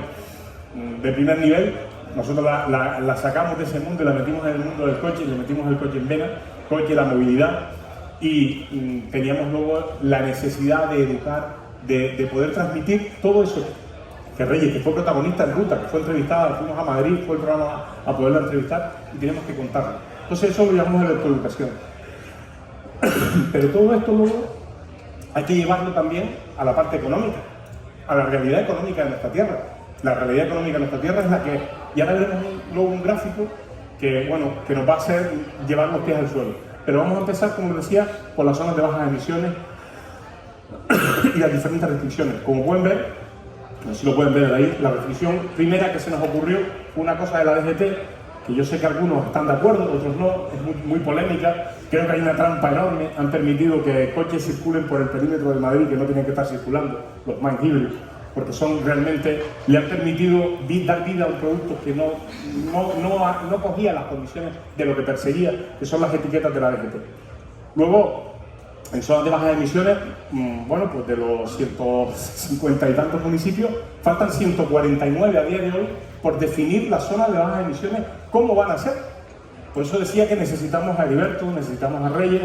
de primer nivel. Nosotros la sacamos de ese mundo y la metimos en el mundo del coche, y le metimos el coche en vena, coche, la movilidad, y teníamos luego la necesidad de educar, de poder transmitir todo eso. Que Reyes, que fue protagonista en Ruta, que fue entrevistada, fuimos a Madrid, fue el programa a poderla entrevistar y teníamos que contarlo. Entonces eso lo llamamos electroeducación. Pero todo esto luego hay que llevarlo también a la parte económica, a la realidad económica de nuestra tierra. La realidad económica de nuestra tierra es la que es. Y ahora veremos luego un gráfico que, bueno, que nos va a hacer llevar los pies al suelo. Pero vamos a empezar, como decía, por las zonas de bajas emisiones y las diferentes restricciones. Como pueden ver, no sé si lo pueden ver ahí, la restricción primera que se nos ocurrió fue una cosa de la DGT, que yo sé que algunos están de acuerdo, otros no, es muy polémica. Creo que hay una trampa enorme. Han permitido que coches circulen por el perímetro de Madrid que no tienen que estar circulando, los más híbridos, porque son realmente, le han permitido dar vida a un producto que no cogía las condiciones de lo que perseguía, que son las etiquetas de la DGT. Luego, en zonas de bajas emisiones, bueno, pues de los 150 y tantos municipios, faltan 149 a día de hoy por definir las zonas de bajas emisiones, cómo van a ser. Por eso decía que necesitamos a Heriberto, necesitamos a Reyes,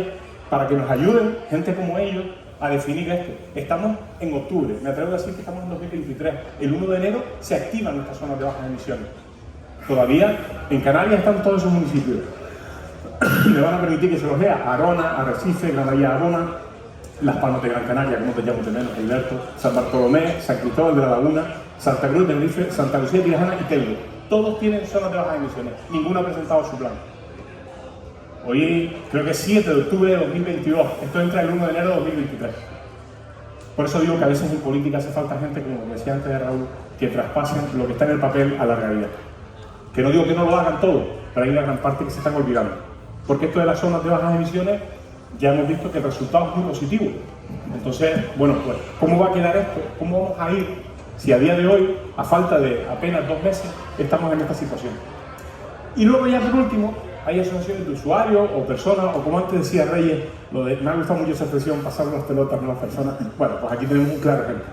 para que nos ayuden, gente como ellos, a definir esto. Estamos en octubre, me atrevo a decir que estamos en 2023. El 1 de enero se activan nuestras zonas de bajas emisiones. Todavía en Canarias están todos esos municipios. Le van a permitir que se los vea Arona, Arrecife, Granadilla Arona, Las Palmas de Gran Canaria, como te llamo de menos, Heriberto, San Bartolomé, San Cristóbal de la Laguna, Santa Cruz de Tenerife, Santa Lucía de Tirajana y Teldo. Todos tienen zonas de bajas emisiones, ninguno ha presentado su plan. Hoy creo que es 7 de octubre de 2022, esto entra el 1 de enero de 2023. Por eso digo que a veces en política hace falta gente, como decía antes de Raúl, que traspasen lo que está en el papel a la realidad. Que no digo que no lo hagan todo, pero hay una gran parte que se están olvidando. Porque esto de las zonas de bajas emisiones, ya hemos visto que el resultado es muy positivo. Entonces, bueno, pues, ¿cómo va a quedar esto? ¿Cómo vamos a ir si a día de hoy, a falta de apenas 2 meses, estamos en esta situación? Y luego ya por último, hay asociaciones de usuarios o personas, o como antes decía Reyes, me ha gustado mucho esa expresión, pasar las pelotas a las personas. Bueno, pues aquí tenemos un claro ejemplo.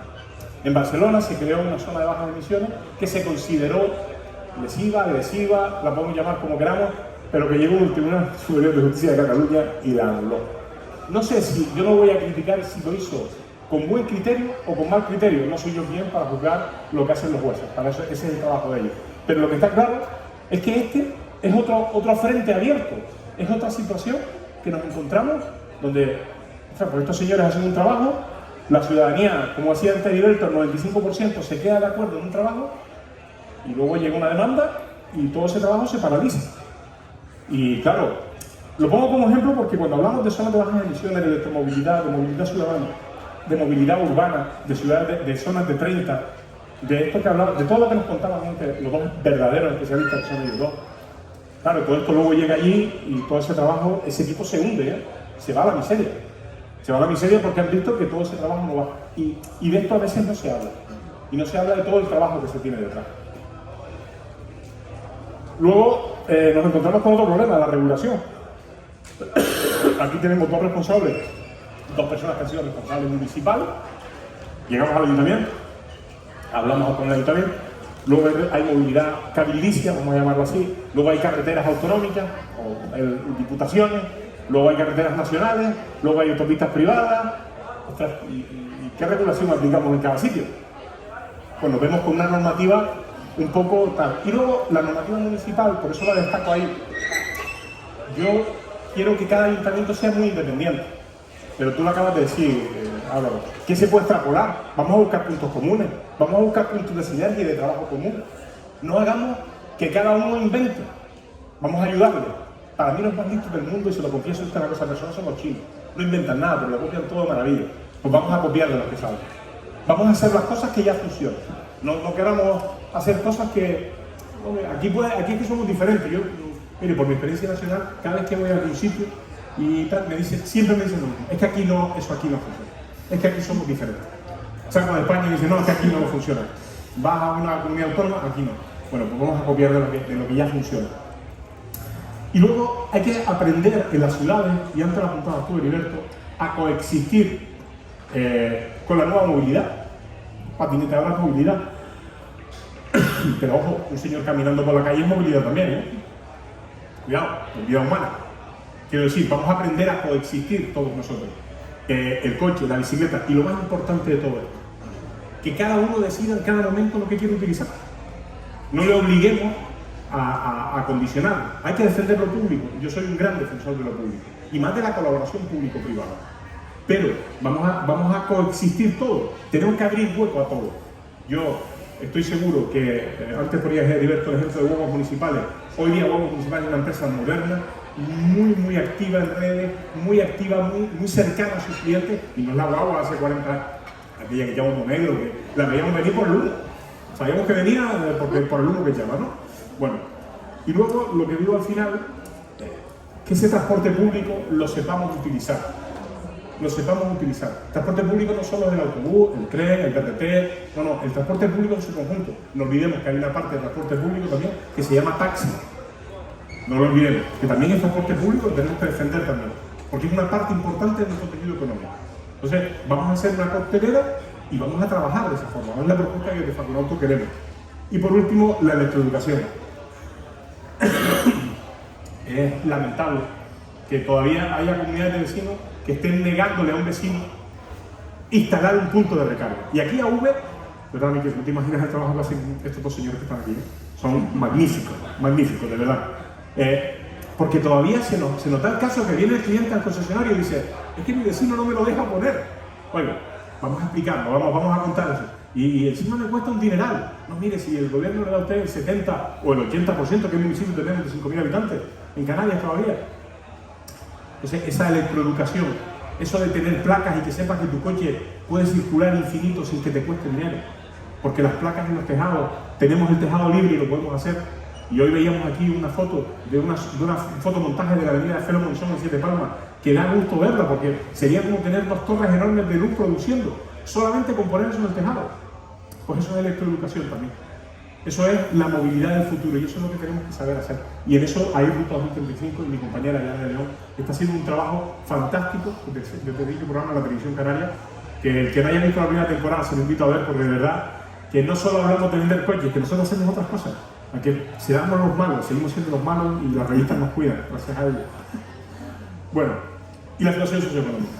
En Barcelona se creó una zona de bajas emisiones que se consideró lesiva, agresiva, la podemos llamar como queramos, pero que llegó el Tribunal Superior de Justicia de Cataluña y la anuló. No sé si, yo no voy a criticar si lo hizo con buen criterio o con mal criterio, no soy yo quien para juzgar lo que hacen los jueces, para eso ese es el trabajo de ellos. Pero lo que está claro es que este es otro frente abierto, es otra situación que nos encontramos donde, o sea, pues estos señores hacen un trabajo, la ciudadanía, como decía antes Heriberto, el 95% se queda de acuerdo en un trabajo y luego llega una demanda y todo ese trabajo se paraliza. Y claro, lo pongo como ejemplo porque cuando hablamos de zonas de bajas emisiones, de electromovilidad, de movilidad ciudadana, de movilidad urbana, de ciudades, de zonas de 30, de esto que hablamos, de todo lo que nos contaban antes, los dos verdaderos especialistas que son ellos dos. Claro, todo esto luego llega allí y todo ese trabajo, ese equipo se hunde, se va a la miseria. Se va a la miseria porque han visto que todo ese trabajo no va. Y de esto a veces no se habla. Y no se habla de todo el trabajo que se tiene detrás. Luego nos encontramos con otro problema, la regulación. Aquí tenemos dos responsables, dos personas que han sido responsables municipales. Llegamos al ayuntamiento, hablamos con el ayuntamiento. Luego hay movilidad cabildicia, vamos a llamarlo así. Luego hay carreteras autonómicas o diputaciones. Luego hay carreteras nacionales. Luego hay autopistas privadas. Y ¿Qué regulación aplicamos en cada sitio? Pues nos vemos con una normativa un poco tal. Y luego la normativa municipal, por eso la destaco ahí. Yo quiero que cada ayuntamiento sea muy independiente. Pero tú lo acabas de decir, Álvaro. ¿Qué se puede extrapolar? Vamos a buscar puntos comunes. Vamos a buscar puntos de sinergia y de trabajo común. No hagamos que cada uno invente. Vamos a ayudarle. Para mí los más listos del mundo, y se lo confieso, esta es una cosa personal, son los chinos. No inventan nada, pero lo copian todo de maravilla. Pues vamos a copiar de los que saben. Vamos a hacer las cosas que ya funcionan. No queramos hacer cosas que... Aquí es que somos diferentes. Yo, mire, por mi experiencia nacional, cada vez que voy a algún sitio y tal, siempre me dicen lo mismo. Es que aquí no, eso aquí no funciona. Es que aquí somos diferentes. Salgo de España y dicen, no, es que aquí no funciona. Vas a una comunidad autónoma, aquí no. Bueno, pues vamos a copiar de lo que ya funciona. Y luego hay que aprender en las ciudades, y antes lo apuntabas tú, Heriberto, a coexistir con la nueva movilidad. Patinete ahora es movilidad. Pero ojo, un señor caminando por la calle es movilidad también, ¿eh? Cuidado, movilidad humana. Quiero decir, vamos a aprender a coexistir todos nosotros. El coche, la bicicleta, y lo más importante de todo esto, que cada uno decida en cada momento lo que quiere utilizar. No le obliguemos a condicionar. Hay que defender lo público. Yo soy un gran defensor de lo público. Y más de la colaboración público-privada. Pero vamos a coexistir todos. Tenemos que abrir hueco a todo. Yo estoy seguro que, antes ponía Heriberto el ejemplo de Huevos Municipales. Hoy día Huevos Municipales es una empresa moderna, muy activa en redes, muy activa, muy cercana a sus clientes. Y no es la guagua hace 40 años, aquella que llamamos negro, que la veíamos venir por el humo. Sabíamos que venía por el humo que llama, ¿no? Bueno, y luego lo que digo al final, que ese transporte público lo sepamos utilizar. Lo sepamos utilizar. El transporte público no solo es el autobús, el tren, el BRT, no, el transporte público en su conjunto. No olvidemos que hay una parte del transporte público también que se llama taxi. No lo olvidemos, que también es transporte público y tenemos que defender también, porque es una parte importante de nuestro tejido económico. Entonces, vamos a hacer una coctelera y vamos a trabajar de esa forma. Es la propuesta que de Facunauto queremos. Y por último, la electroeducación. Es lamentable que todavía haya comunidades de vecinos que estén negándole a un vecino instalar un punto de recarga. Y aquí a Uber, ¿verdad, Miguel? No te imaginas el trabajo que hacen estos dos señores que están aquí, ¿eh? Son magníficos, magníficos, de verdad. Porque todavía se nota el caso que viene el cliente al concesionario y dice, es que mi vecino no me lo deja poner. Bueno, vamos a explicarlo, vamos a contar eso. Y encima me cuesta un dineral. No, mire, si el gobierno le da a usted el 70 o el 80%, que es un municipio tenemos de 5.000 habitantes, en Canarias todavía. Entonces, esa electroeducación, eso de tener placas y que sepas que tu coche puede circular infinito sin que te cueste dinero. Porque las placas en los tejados, tenemos el tejado libre y lo podemos hacer. Y hoy veíamos aquí una foto de una fotomontaje de la avenida Felo Monzón en Siete Palmas, que da gusto verla, porque sería como tener dos torres enormes de luz produciendo, solamente con poner eso en el tejado. Pues eso es electroeducación también. Eso es la movilidad del futuro y eso es lo que tenemos que saber hacer. Y en eso hay Ruta 2035 y mi compañera Yana de León está haciendo un trabajo fantástico. Yo te dije programa en la televisión canaria, que el que no haya visto la primera temporada se lo invito a ver, porque de verdad que no solo hablamos de vender coches, que nosotros hacemos otras cosas. Aunque seamos los malos, seguimos siendo los malos y las revistas nos cuidan, gracias a ellos. Bueno, y la situación socioeconómica.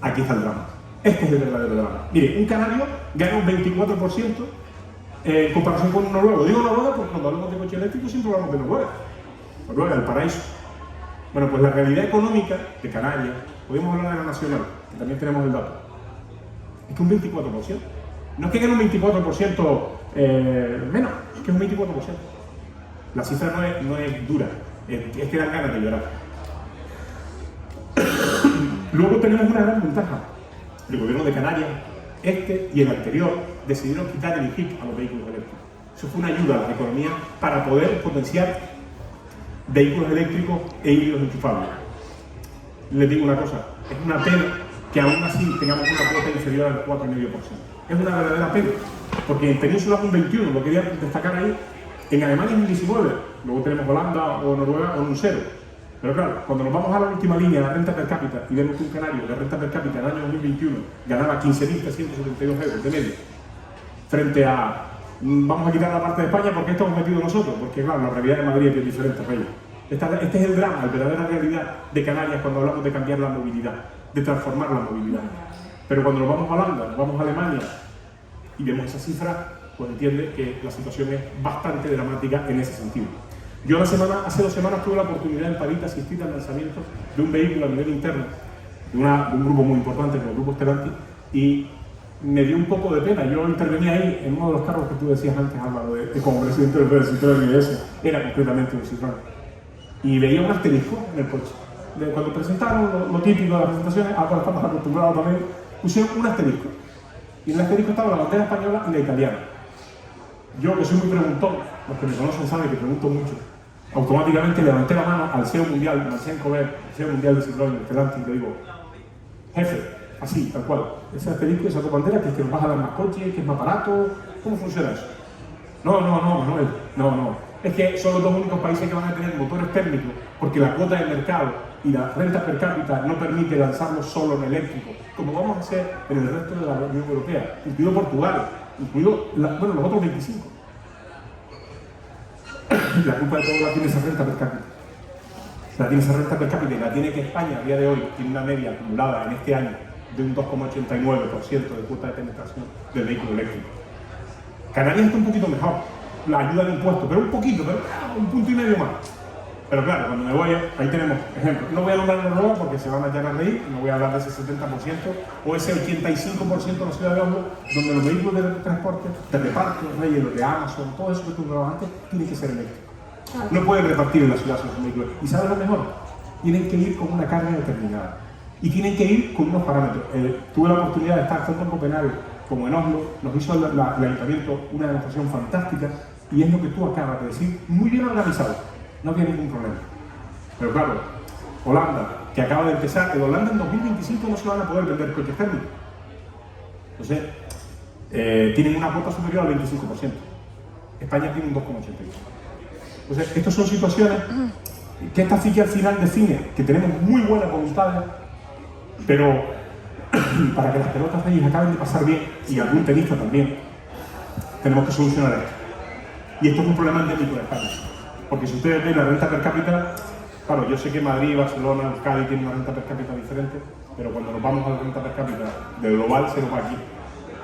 Aquí está el drama. Este es el verdadero drama. Mire, un canario gana un 24% en comparación con un noruego. Digo Noruega porque cuando hablamos de coche eléctrico siempre hablamos de Noruega. Noruega, el paraíso. Bueno, pues la realidad económica de Canarias, podemos hablar de la nacional, que también tenemos el dato, es que un 24%. No es que gane un 24% menos, es que es un 24%. La cifra no es dura, es que dan ganas de llorar. Luego tenemos una gran ventaja. El gobierno de Canarias, este y el anterior, decidieron quitar el IGIC a los vehículos eléctricos. Eso fue una ayuda a la economía para poder potenciar vehículos eléctricos e híbridos enchufables. Les digo una cosa, es una pena que aún así tengamos una cuota inferior al 4,5%. Es una verdadera pena, porque en Península es un 21%, lo quería destacar ahí. En Alemania es un 19%, luego tenemos Holanda o Noruega con un 0%. Pero claro, cuando nos vamos a la última línea, la renta per cápita, y vemos que un canario de renta per cápita en el año 2021 ganaba 15.372 euros de media, frente a, vamos a quitar la parte de España porque esto hemos metido nosotros, porque claro, la realidad de Madrid es bien diferente para ellos. Este es el drama, la verdadera realidad de Canarias cuando hablamos de cambiar la movilidad, de transformar la movilidad. Pero cuando nos vamos a Holanda, nos vamos a Alemania y vemos esa cifra, pues entiende que la situación es bastante dramática en ese sentido. Yo hace 2 semanas tuve la oportunidad en París de asistir al lanzamiento de un vehículo a nivel interno, de un grupo muy importante como el Grupo Stellantis, y me dio un poco de pena. Yo intervenía ahí en uno de los carros que tú decías antes, Álvaro, como presidente del Citroën IDS, era concretamente un Citroën. Y veía un asterisco en el coche. Cuando presentaron lo típico de las presentaciones, ahora estamos acostumbrados también, pusieron un asterisco. Y en el asterisco estaba la bandera española y la italiana. Yo, que soy muy preguntón, los que me conocen saben que pregunto mucho, automáticamente levanté la mano al CEO mundial, al CEO mundial de Citroën, Stellantis, y le digo, jefe, así, tal cual, ese asterisco, esa bandera, que es que nos vas a dar más coches, que es más barato, ¿cómo funciona eso? No, Manuel, no. Es que son los 2 únicos países que van a tener motores térmicos, porque la cuota de mercado y la renta per cápita no permite lanzarlo solo en eléctrico, como vamos a hacer en el resto de la Unión Europea, incluido Portugal, incluido los otros 25. La culpa de todo la tiene esa renta per cápita. La tiene esa renta per cápita y la tiene que España a día de hoy tiene una media acumulada en este año de un 2,89% de cuota de penetración del vehículo eléctrico. Canarias está un poquito mejor, la ayuda de impuestos, pero un poquito, pero un punto y medio más. Pero claro, cuando me voy, ahí tenemos ejemplos. No voy a nombrar Noruega porque se van a echar a reír, no voy a hablar de ese 70% o ese 85% de la ciudad de Oslo, donde los vehículos de transporte, de reparto, Reyes, los de Amazon, todo eso que tú hablabas antes, tiene que ser eléctrico. No pueden repartir en la ciudad sus vehículos. ¿Y sabes lo mejor? Tienen que ir con una carga determinada. Y tienen que ir con unos parámetros. Tuve la oportunidad de estar tanto en Copenhague como en Oslo, nos hizo el ayuntamiento una demostración fantástica y es lo que tú acabas de decir, muy bien organizado, no había ningún problema. Pero claro, Holanda, que acaba de empezar, en Holanda en 2025 no se van a poder vender coches térmicos. Entonces, tienen una cuota superior al 25%. España tiene un 2,81%. Entonces, estas son situaciones que esta sí que al final define que tenemos muy buenas voluntades, pero para que las pelotas de ellos acaben de pasar bien, y algún tenista también, tenemos que solucionar esto. Y esto es un problema endémico de España. Porque si ustedes ven la renta per cápita, claro, yo sé que Madrid, Barcelona, Euskadi tienen una renta per cápita diferente, pero cuando nos vamos a la renta per cápita del global se nos va aquí.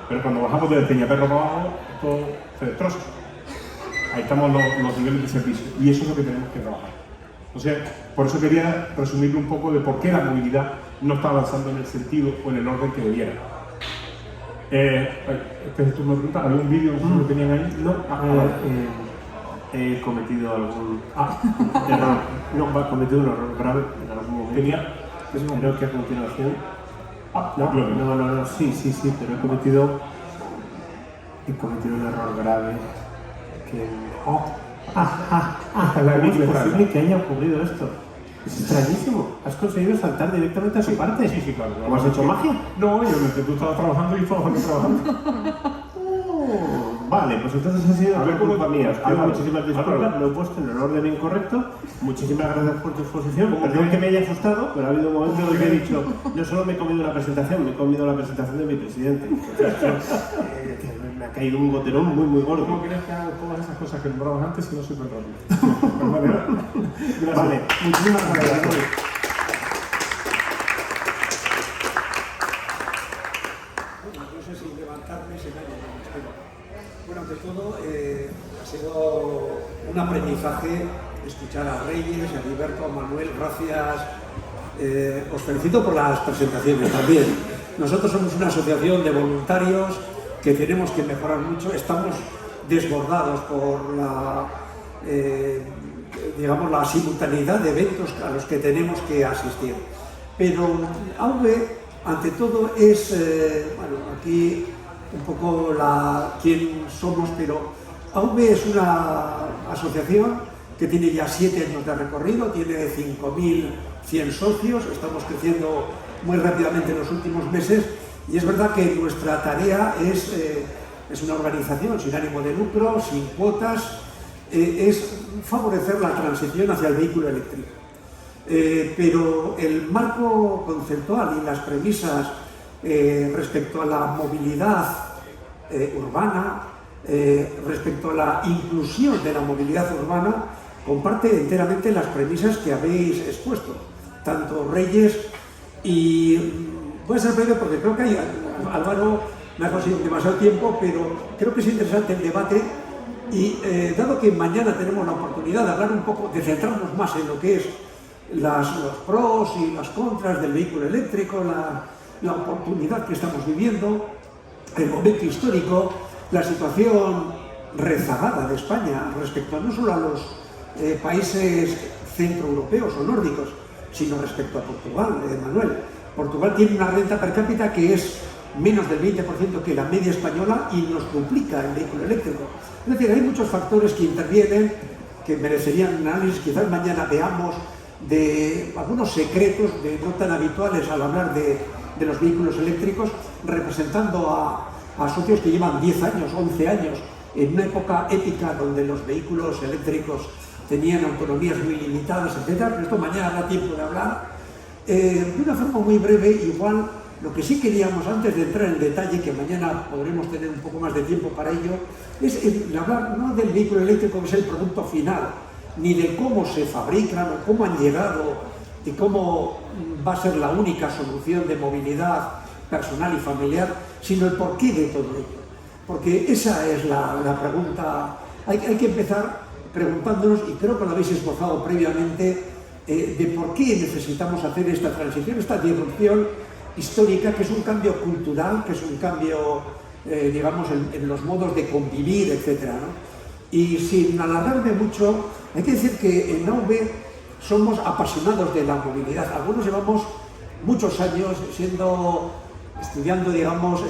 Pero cuando bajamos desde Peñaperro para abajo, esto se destroza. Ahí estamos los niveles de servicio y eso es lo que tenemos que trabajar. Entonces, por eso quería resumirle un poco de por qué la movilidad no está avanzando en el sentido o en el orden que debiera. Este es una pregunta, ¿había un vídeo que lo tenían ahí? No, he cometido algún error, he cometido un error grave en algún momento. Creo que a continuación. No, sí, pero he cometido un error grave que. ¿Cómo es posible que haya ocurrido esto? Es extrañísimo. ¿Has conseguido saltar directamente a su parte? Sí, claro. ¿Cómo has hecho magia? No, tú estabas trabajando y estabas trabajando. Vale, pues entonces ha sido culpa mía. Os pido Álvaro, muchísimas disculpas, lo he puesto en el orden incorrecto. Muchísimas gracias por tu exposición. Perdón que me haya asustado, pero ha habido un momento en el que he dicho, no solo me he comido una presentación, me he comido la presentación de mi presidente. Me ha caído un goterón muy gordo. ¿Cómo quieres que haga todas esas cosas que nombrabas antes si no soy tan rápido? Vale, muchísimas gracias. No sé si levantarme se me ha llenado el estómago. Bueno, ante todo, ha sido un aprendizaje escuchar a Reyes, a Heriberto, a Manuel. Gracias. Os felicito por las presentaciones también. Nosotros somos una asociación de voluntarios que tenemos que mejorar mucho. Estamos desbordados por la simultaneidad de eventos a los que tenemos que asistir. Pero AV, ante todo, es, aquí un poco quién somos, pero AV es una asociación que tiene ya 7 años de recorrido, tiene 5.100 socios, estamos creciendo muy rápidamente en los últimos meses y es verdad que nuestra tarea es una organización sin ánimo de lucro, sin cuotas, es favorecer la transición hacia el vehículo eléctrico. Pero el marco conceptual y las premisas respecto a la movilidad urbana, respecto a la inclusión de la movilidad urbana, comparte enteramente las premisas que habéis expuesto, tanto Reyes y voy a ser breve porque creo que Álvaro me ha conseguido demasiado tiempo, pero creo que es interesante el debate y dado que mañana tenemos la oportunidad de hablar un poco, de centrarnos más en lo que es los pros y las contras del vehículo eléctrico, la oportunidad que estamos viviendo, el momento histórico, la situación rezagada de España respecto no solo a los países centroeuropeos o nórdicos, sino respecto a Portugal, Manuel. Portugal tiene una renta per cápita que es menos del 20% que la media española y nos duplica el vehículo eléctrico. Es decir, hay muchos factores que intervienen que merecerían un análisis. Quizás mañana veamos de algunos secretos no tan habituales al hablar de los vehículos eléctricos, representando a socios que llevan 10 años, 11 años, en una época épica donde los vehículos eléctricos tenían autonomías muy limitadas, etc. Pero esto mañana habrá tiempo de hablar. De una forma muy breve, igual, lo que sí queríamos, antes de entrar en detalle, que mañana podremos tener un poco más de tiempo para ello, es hablar no del vehículo eléctrico, que es el producto final, ni de cómo se fabrican o cómo han llegado y cómo va a ser la única solución de movilidad personal y familiar, sino el porqué de todo ello. Porque esa es la pregunta. Hay que empezar preguntándonos, y creo que lo habéis esbozado previamente, de por qué necesitamos hacer esta transición, esta disrupción histórica, que es un cambio cultural, que es un cambio, digamos, en los modos de convivir, etc., ¿no? Y sin alargarme mucho, hay que decir que en AV somos apasionados de la movilidad. Algunos llevamos muchos años estudiando, digamos,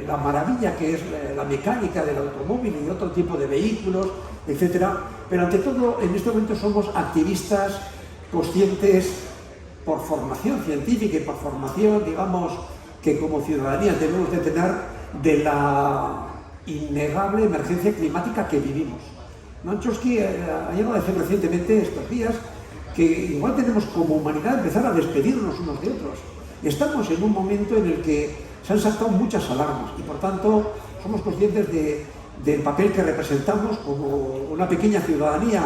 la maravilla que es la mecánica del automóvil y otro tipo de vehículos, etc. Pero ante todo, en este momento somos activistas conscientes por formación científica y por formación, digamos, que como ciudadanía debemos de tener de la innegable emergencia climática que vivimos. Chomsky ha llegado a decir recientemente, estos días, que igual tenemos como humanidad empezar a despedirnos unos de otros. Estamos en un momento en el que se han saltado muchas alarmas y por tanto somos conscientes del papel que representamos como una pequeña ciudadanía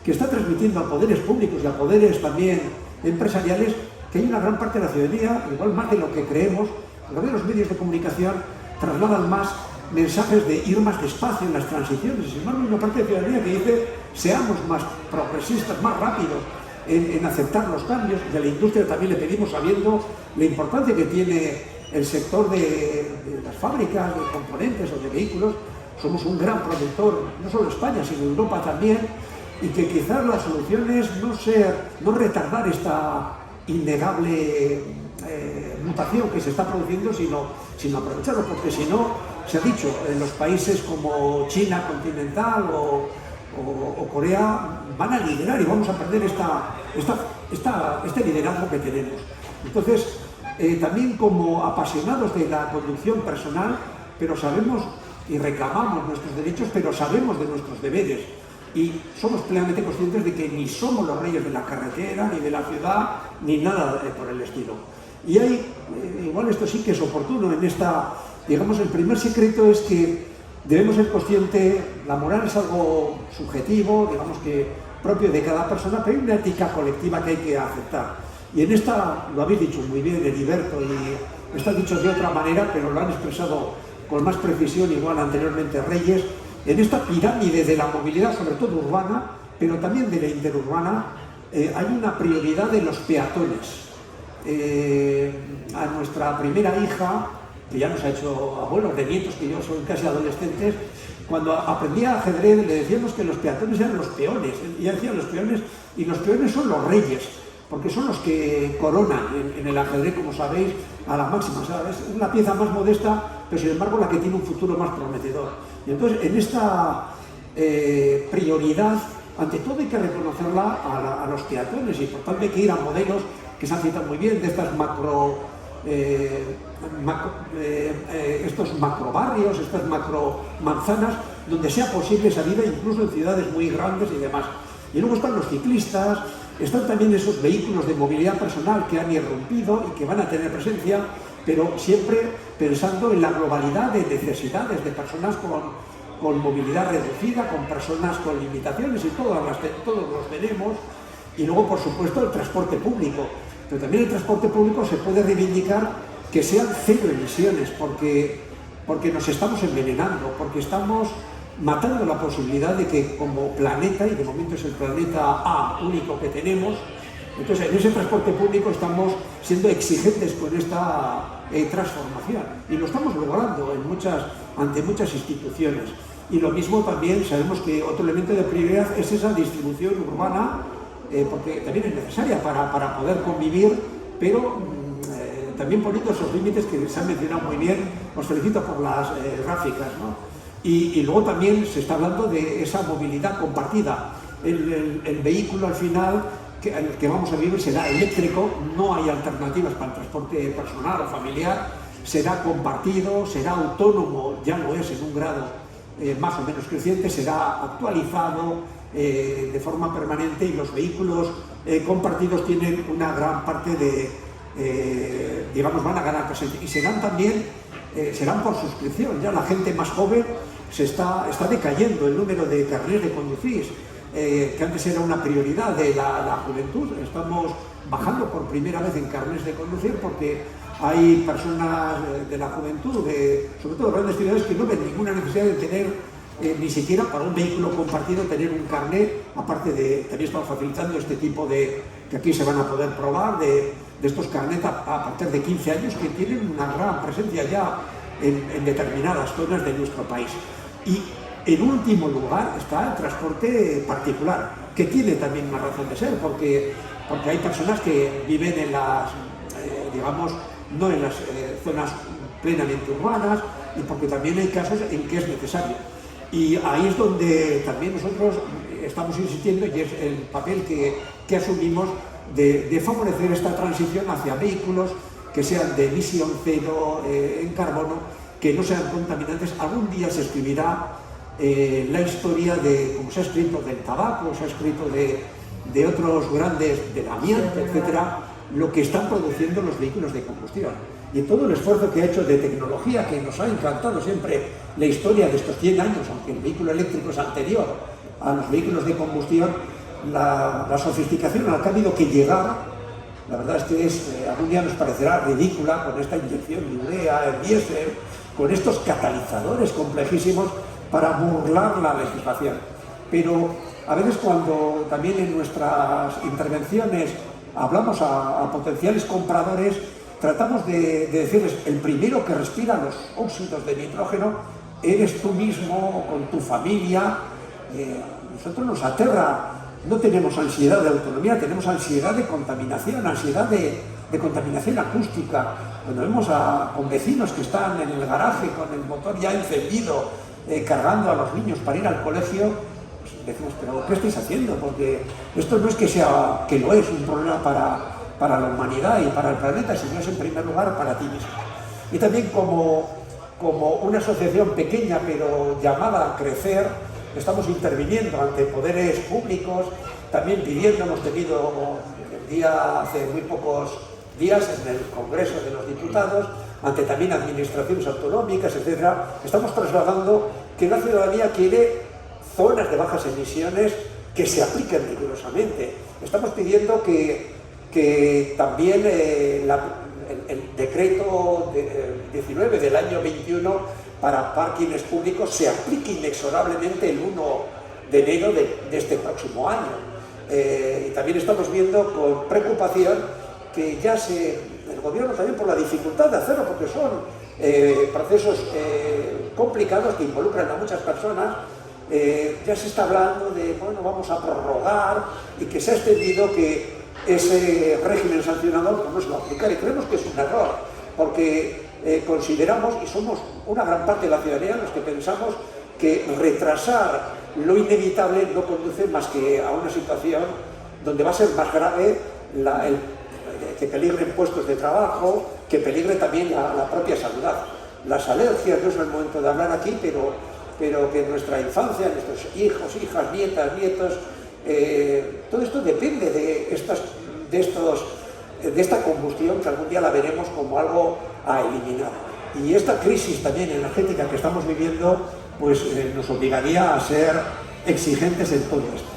que está transmitiendo a poderes públicos y a poderes también empresariales que hay una gran parte de la ciudadanía, igual más de lo que creemos, porque los medios de comunicación trasladan más mensajes de ir más despacio en las transiciones. Sin embargo, hay una parte de la ciudadanía que dice seamos más progresistas, más rápidos en aceptar los cambios. Y a la industria también le pedimos, sabiendo la importancia que tiene el sector de las fábricas, de componentes o de vehículos. Somos un gran productor, no solo España, sino Europa también, y que quizás la solución es no retardar esta innegable mutación que se está produciendo, sino aprovecharlo, porque si no, se ha dicho, en los países como China continental o Corea van a liderar y vamos a perder este liderazgo que tenemos. Entonces, también como apasionados de la conducción personal, pero sabemos y reclamamos nuestros derechos, pero sabemos de nuestros deberes y somos plenamente conscientes de que ni somos los reyes de la carretera, ni de la ciudad, ni nada por el estilo. Y hay, igual esto sí que es oportuno en esta, digamos, el primer secreto es que debemos ser conscientes, la moral es algo subjetivo, digamos que propio de cada persona, pero hay una ética colectiva que hay que aceptar. Y en esta, lo habéis dicho muy bien, Heriberto, y está dicho de otra manera, pero lo han expresado con más precisión, igual anteriormente Reyes, en esta pirámide de la movilidad, sobre todo urbana, pero también de la interurbana, hay una prioridad de los peatones. A nuestra primera hija, que ya nos ha hecho abuelos, de nietos, que yo soy casi adolescentes, cuando aprendía ajedrez le decíamos que los peatones eran los peones, y ella decía los peones, y los peones son los reyes, porque son los que coronan en el ajedrez, como sabéis, a la máxima. O sea, es una pieza más modesta, pero sin embargo la que tiene un futuro más prometedor. Y entonces, en esta prioridad, ante todo hay que reconocerla a los peatones, y por tanto hay que ir a modelos que se han citado muy bien, de estas estos macrobarrios, estas macromanzanas, donde sea posible esa vida, incluso en ciudades muy grandes y demás. Y luego están los ciclistas, están también esos vehículos de movilidad personal que han irrumpido y que van a tener presencia, pero siempre pensando en la globalidad de necesidades de personas con movilidad reducida, con personas con limitaciones, y todos los tenemos. Y luego, por supuesto, el transporte público. Pero también el transporte público se puede reivindicar que sean cero emisiones, porque nos estamos envenenando, porque estamos matando la posibilidad de que como planeta, y de momento es el planeta A único que tenemos, entonces en ese transporte público estamos siendo exigentes con esta transformación, y lo estamos logrando ante muchas instituciones. Y lo mismo también sabemos que otro elemento de prioridad es esa distribución urbana, porque también es necesaria para poder convivir, pero también poniendo esos límites que se han mencionado muy bien. Os felicito por las gráficas, ¿no? Y luego también se está hablando de esa movilidad compartida. El vehículo al final el que vamos a vivir será eléctrico, no hay alternativas para el transporte personal o familiar, será compartido, será autónomo, ya lo es en un grado más o menos creciente, será actualizado de forma permanente, y los vehículos compartidos tienen una gran parte de, digamos, van a ganar presencia, y serán también, serán por suscripción. Ya la gente más joven está decayendo el número de carnés de conducir, que antes era una prioridad de la juventud. Estamos bajando por primera vez en carnés de conducir porque hay personas de la juventud, sobre todo de grandes ciudades, que no ven ninguna necesidad de tener, ni siquiera para un vehículo compartido, tener un carnet, aparte de, también estamos facilitando este tipo de, que aquí se van a poder probar, de estos carnets a partir de 15 años, que tienen una gran presencia ya en determinadas zonas de nuestro país. Y en último lugar está el transporte particular, que tiene también una razón de ser, porque hay personas que viven en las, digamos, no en las zonas plenamente urbanas, y porque también hay casos en que es necesario. Y ahí es donde también nosotros estamos insistiendo, y es el papel que asumimos de favorecer esta transición hacia vehículos que sean de emisión cero en carbono, que no sean contaminantes. Algún día se escribirá la historia de, como se ha escrito del tabaco, se ha escrito de otros grandes, del amianto, etcétera, lo que están produciendo los vehículos de combustión. Y todo el esfuerzo que ha hecho de tecnología, que nos ha encantado siempre la historia de estos 100 años, aunque el vehículo eléctrico es anterior a los vehículos de combustión, la sofisticación a la que ha habido que llegar, la verdad es que algún día nos parecerá ridícula, con esta inyección de urea, el diésel, con estos catalizadores complejísimos para burlar la legislación. Pero a veces, cuando también en nuestras intervenciones hablamos a potenciales compradores, tratamos de decirles: el primero que respira los óxidos de nitrógeno eres tú mismo, con tu familia. Nosotros nos aterra, no tenemos ansiedad de autonomía, tenemos ansiedad de contaminación, ansiedad de contaminación acústica. Cuando vemos con vecinos que están en el garaje con el motor ya encendido, cargando a los niños para ir al colegio, pues decimos: pero ¿qué estáis haciendo? Porque esto no es que lo es un problema para la humanidad y para el planeta, sino es en primer lugar para ti mismo. Y también como una asociación pequeña pero llamada a crecer, estamos interviniendo ante poderes públicos, también pidiendo, hemos tenido el día, hace muy pocos días, en el Congreso de los Diputados, ante también administraciones autonómicas, etcétera, estamos trasladando que la ciudadanía quiere zonas de bajas emisiones que se apliquen rigurosamente. Estamos pidiendo que también el decreto 19 del año 21 para parkings públicos se aplique inexorablemente el 1 de enero de este próximo año. Y también estamos viendo con preocupación que ya el gobierno, también por la dificultad de hacerlo, porque son procesos complicados que involucran a muchas personas, ya se está hablando de, bueno, vamos a prorrogar, y que se ha extendido que ese régimen sancionador pues no se va a aplicar, y creemos que es un error, porque consideramos, y somos una gran parte de la ciudadanía los que pensamos, que retrasar lo inevitable no conduce más que a una situación donde va a ser más grave que peligren puestos de trabajo, que peligre también la propia salud. Las alergias, no es el momento de hablar aquí, pero que en nuestra infancia, nuestros hijos, hijas, nietas, nietos, todo esto depende de esta combustión, que algún día la veremos como algo a eliminar. Y esta crisis también energética que estamos viviendo, pues nos obligaría a ser exigentes en todo esto.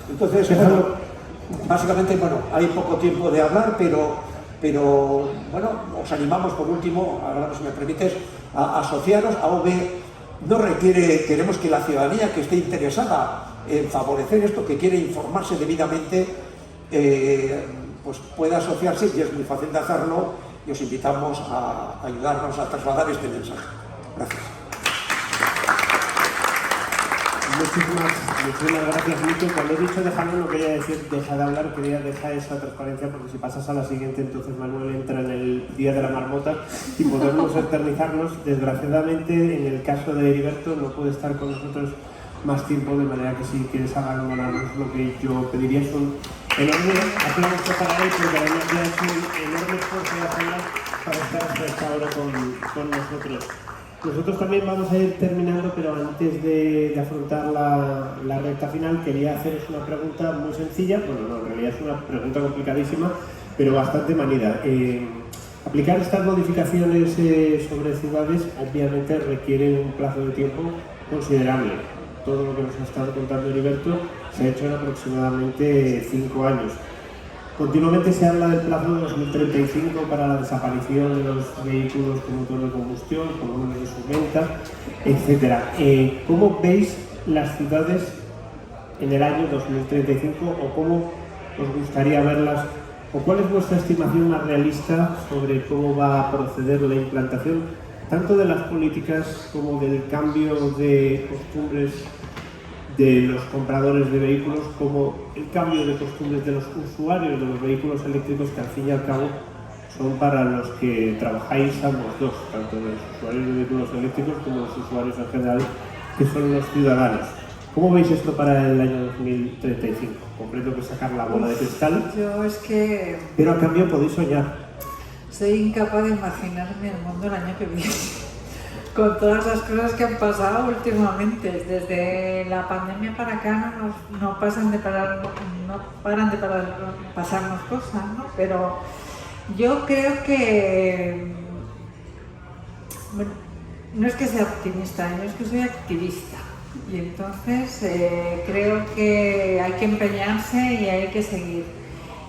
Entonces, básicamente, bueno, hay poco tiempo de hablar, pero Pero bueno, os animamos por último, ahora si me permites, a asociaros a OB. No requiere, queremos que la ciudadanía que esté interesada en favorecer esto, que quiere informarse debidamente, pues pueda asociarse, y es muy fácil de hacerlo, y os invitamos a ayudarnos a trasladar este mensaje. Gracias. Muchísimas gracias, Mito. Cuando he dicho dejarlo, no quería decir deja de hablar, quería dejar esa transparencia, porque si pasas a la siguiente, entonces Manuel entra en el día de la marmota y podemos eternizarnos. Desgraciadamente, en el caso de Heriberto, no puede estar con nosotros más tiempo, de manera que si quieres abandonarnos, lo que yo pediría es un enorme aplauso para él, porque además ya es un enorme esfuerzo de hacerlo para estar hasta esta hora con nosotros. Nosotros también vamos a ir terminando, pero antes de afrontar la recta final, quería haceros una pregunta muy sencilla. Bueno, no, en realidad es una pregunta complicadísima, pero bastante manida. Aplicar estas modificaciones sobre ciudades obviamente requiere un plazo de tiempo considerable. Todo lo que nos ha estado contando Heriberto se ha hecho en aproximadamente 5 años. Continuamente se habla del plazo de 2035 para la desaparición de los vehículos con motor de combustión, por lo menos de su venta, etc. ¿Cómo veis las ciudades en el año 2035 o cómo os gustaría verlas? ¿O cuál es vuestra estimación más realista sobre cómo va a proceder la implantación tanto de las políticas como del cambio de costumbres de los compradores de vehículos, como el cambio de costumbres de los usuarios de los vehículos eléctricos, que al fin y al cabo son para los que trabajáis ambos dos, tanto los usuarios de vehículos eléctricos como los usuarios en general, que son los ciudadanos? ¿Cómo veis esto para el año 2035? Comprendo que sacar la bola de cristal, Yo es que pero a cambio podéis soñar. soy incapaz de imaginarme el mundo el año que viene, con todas las cosas que han pasado últimamente. Desde la pandemia para acá no paran de pasarnos cosas, ¿no? Pero yo creo que, bueno, no es que sea optimista, yo es que soy activista. Y entonces creo que hay que empeñarse y hay que seguir.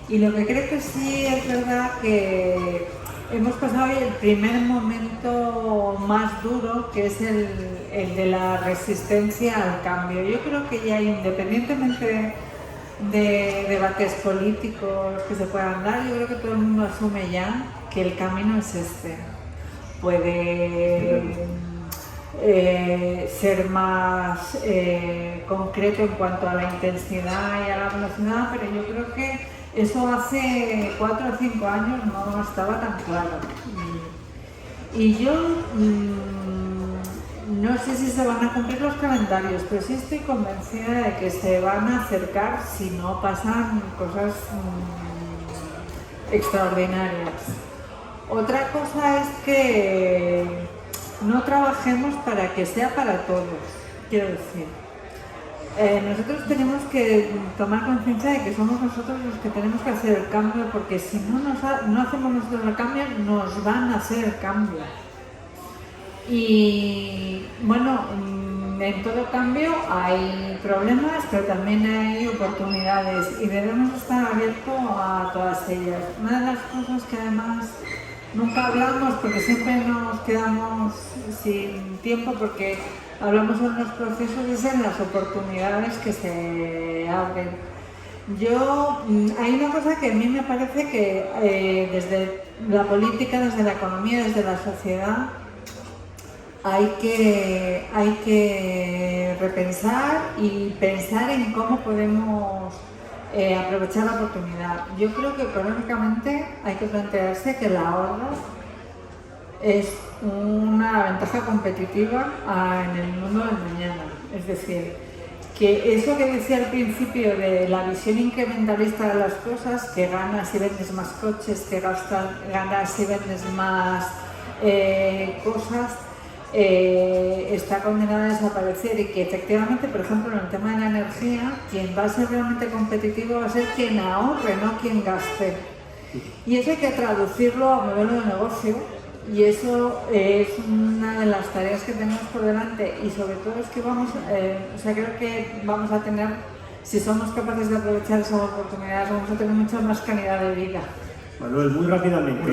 Y lo que creo que sí es verdad que hemos pasado hoy el primer momento más duro, que es el de la resistencia al cambio. Yo creo que ya, independientemente de debates políticos que se puedan dar, yo creo que todo el mundo asume ya que el camino es este. Puede ser más concreto en cuanto a la intensidad y a la velocidad, pero yo creo que eso hace 4 o 5 años no estaba tan claro. Y yo no sé si se van a cumplir los calendarios, pero sí estoy convencida de que se van a acercar si no pasan cosas extraordinarias. Otra cosa es que no trabajemos para que sea para todos, quiero decir. Nosotros tenemos que tomar conciencia de que somos nosotros los que tenemos que hacer el cambio, porque si no hacemos nosotros el cambio, nos van a hacer el cambio. Y bueno, en todo cambio hay problemas, pero también hay oportunidades y debemos estar abiertos a todas ellas. Una de las cosas que además nunca hablamos, porque siempre nos quedamos sin tiempo, porque hablamos en los procesos, es en las oportunidades que se abren. Hay una cosa que a mí me parece que desde la política, desde la economía, desde la sociedad, hay que repensar y pensar en cómo podemos aprovechar la oportunidad. Yo creo que económicamente hay que plantearse que el ahorro es una ventaja competitiva en el mundo del mañana. Es decir, que eso que decía al principio de la visión incrementalista de las cosas, que ganas si vendes más coches, que ganas si vendes más cosas, está condenada a desaparecer, y que efectivamente, por ejemplo, en el tema de la energía, quien va a ser realmente competitivo va a ser quien ahorre, no quien gaste. Y eso hay que traducirlo a modelo de negocio, y eso es una de las tareas que tenemos por delante, y sobre todo es que creo que vamos a tener, si somos capaces de aprovechar esas oportunidades, vamos a tener mucha más calidad de vida. Manuel, muy rápidamente,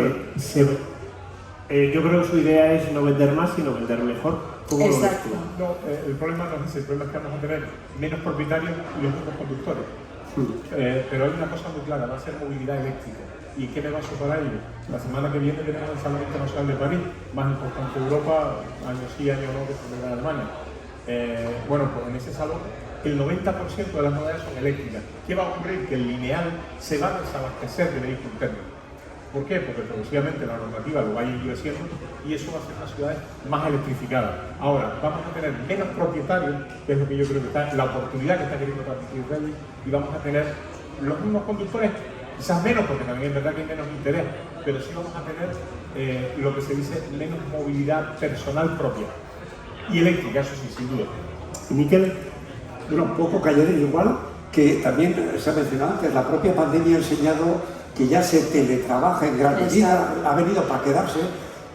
yo creo que su idea es no vender más, sino vender mejor. ¿Cómo lo ves Exacto. tú? No, el problema no es ese, el problema es que vamos a tener menos propietarios y los mismos conductores. Pero hay una cosa muy clara, va a ser movilidad eléctrica. ¿Y qué me baso para ello? La semana que viene tenemos el Salón Internacional de París, más importante de Europa, año sí, año no, que se celebra en Alemania. Bueno, pues en ese salón el 90% de las novedades son eléctricas. ¿Qué va a ocurrir? Que el lineal se va a desabastecer de vehículos térmicos. ¿Por qué? Porque progresivamente la normativa lo va a ir endureciendo y eso va a hacer las ciudades más electrificadas. Ahora, vamos a tener menos propietarios, que es lo que yo creo que está, la oportunidad que está queriendo transmitir Rey, y vamos a tener los mismos conductores, quizás menos, porque también es verdad que hay menos interés, pero sí vamos a tener lo que se dice menos movilidad personal propia. Y eléctrica, eso sí, sin duda. ¿Y Miquel? Bueno, poco que añadir, igual que también se ha mencionado antes, la propia pandemia ha enseñado que ya se teletrabaja en gran medida, ha venido para quedarse,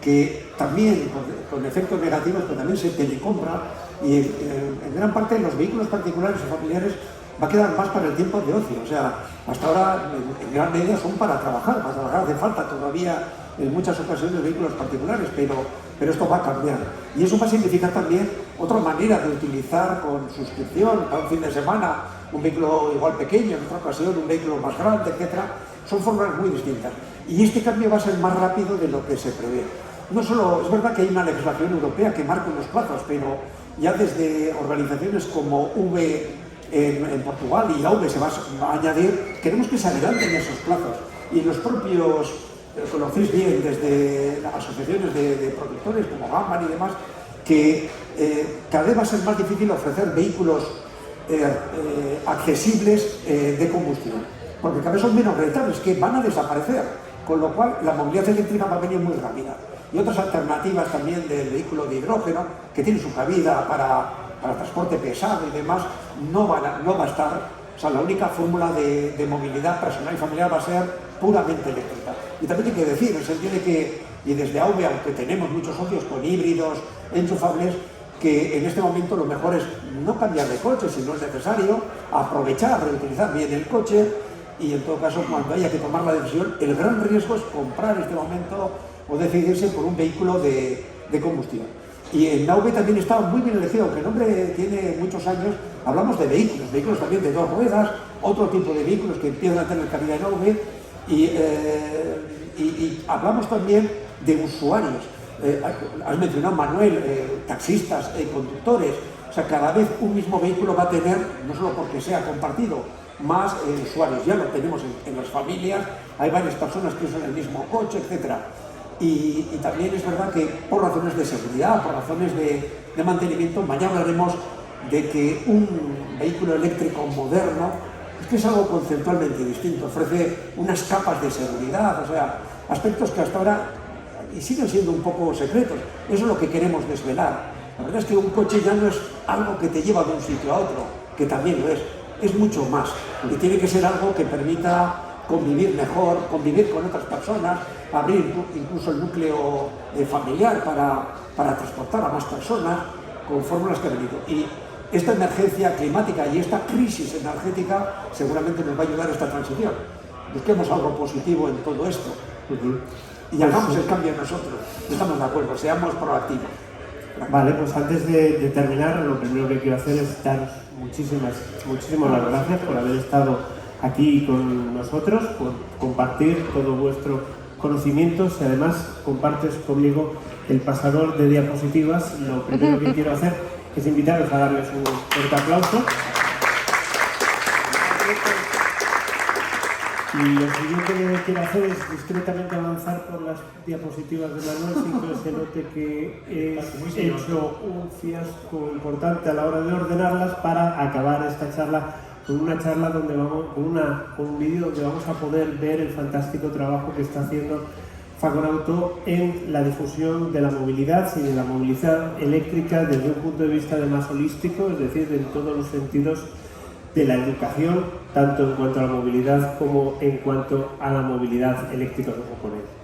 que también con efectos negativos, pero también se telecompra y en gran parte los vehículos particulares o familiares va a quedar más para el tiempo de ocio. O sea, hasta ahora en gran medida son para trabajar hace falta todavía en muchas ocasiones vehículos particulares, pero esto va a cambiar. Y eso va a significar también otra manera de utilizar con suscripción para un fin de semana un vehículo igual pequeño, en otra ocasión un vehículo más grande, etcétera. Son formas muy distintas. Y este cambio va a ser más rápido de lo que se prevé. No solo, es verdad que hay una legislación europea que marca unos plazos, pero ya desde organizaciones como V en Portugal y la V se va a añadir, queremos que se adelanten esos plazos. Y los propios, conocéis bien desde las asociaciones de productores como Gambar y demás, que cada vez va a ser más difícil ofrecer vehículos accesibles de combustión, porque cada vez son menos rentables, que van a desaparecer, con lo cual la movilidad eléctrica va a venir muy rápida. Y otras alternativas también del vehículo de hidrógeno, que tiene su cabida para transporte pesado y demás, no va a estar, o sea, la única fórmula de movilidad personal y familiar va a ser puramente eléctrica. Y también hay que decir, en el sentido de que, y desde AV, aunque tenemos muchos socios con híbridos, enchufables, que en este momento lo mejor es no cambiar de coche si no es necesario, aprovechar, reutilizar bien el coche, y en todo caso cuando haya que tomar la decisión, el gran riesgo es comprar en este momento o decidirse por un vehículo de combustión. Y en AV también está muy bien elegido, aunque el nombre tiene muchos años, hablamos de vehículos también de dos ruedas, otro tipo de vehículos que empiezan a tener cabida en AV, y hablamos también de usuarios. Has mencionado, Manuel, taxistas, conductores. O sea, cada vez un mismo vehículo va a tener, no solo porque sea compartido, más usuarios. Ya lo tenemos en las familias, hay varias personas que usan el mismo coche, etc. Y también es verdad que por razones de seguridad, por razones de mantenimiento, mañana hablaremos de que un vehículo eléctrico moderno es que es algo conceptualmente distinto, ofrece unas capas de seguridad, o sea, aspectos que hasta ahora y siguen siendo un poco secretos. Eso es lo que queremos desvelar. La verdad es que un coche ya no es algo que te lleva de un sitio a otro, que también lo es mucho más. Y tiene que ser algo que permita convivir mejor, convivir con otras personas, abrir incluso el núcleo familiar para transportar a más personas con fórmulas que han venido. Y esta emergencia climática y esta crisis energética seguramente nos va a ayudar a esta transición. Busquemos algo positivo en todo esto. Y hagamos el cambio nosotros. Estamos de acuerdo, seamos proactivos. Vale, pues antes de terminar, lo primero que quiero hacer es daros muchísimas las gracias por haber estado aquí con nosotros, por compartir todo vuestro conocimiento. Si además compartes conmigo el pasador de diapositivas, lo primero que quiero hacer es invitaros a darles un fuerte aplauso. Y lo siguiente que quiero hacer es discretamente avanzar por las diapositivas de Manuel sin que se note que he hecho un fiasco importante a la hora de ordenarlas, para acabar esta charla con una charla donde con un vídeo donde vamos a poder ver el fantástico trabajo que está haciendo Faconauto en la difusión de la movilidad y de la movilidad eléctrica desde un punto de vista más holístico, es decir, en todos los sentidos de la educación, tanto en cuanto a la movilidad como en cuanto a la movilidad eléctrica que supone.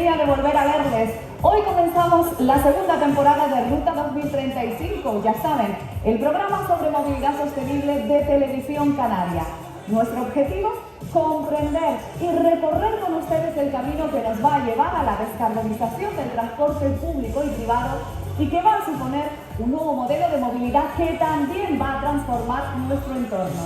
alegría de volver a verles. Hoy comenzamos la segunda temporada de Ruta 2035, ya saben, el programa sobre movilidad sostenible de Televisión Canaria. Nuestro objetivo, comprender y recorrer con ustedes el camino que nos va a llevar a la descarbonización del transporte público y privado y que va a suponer un nuevo modelo de movilidad que también va a transformar nuestro entorno.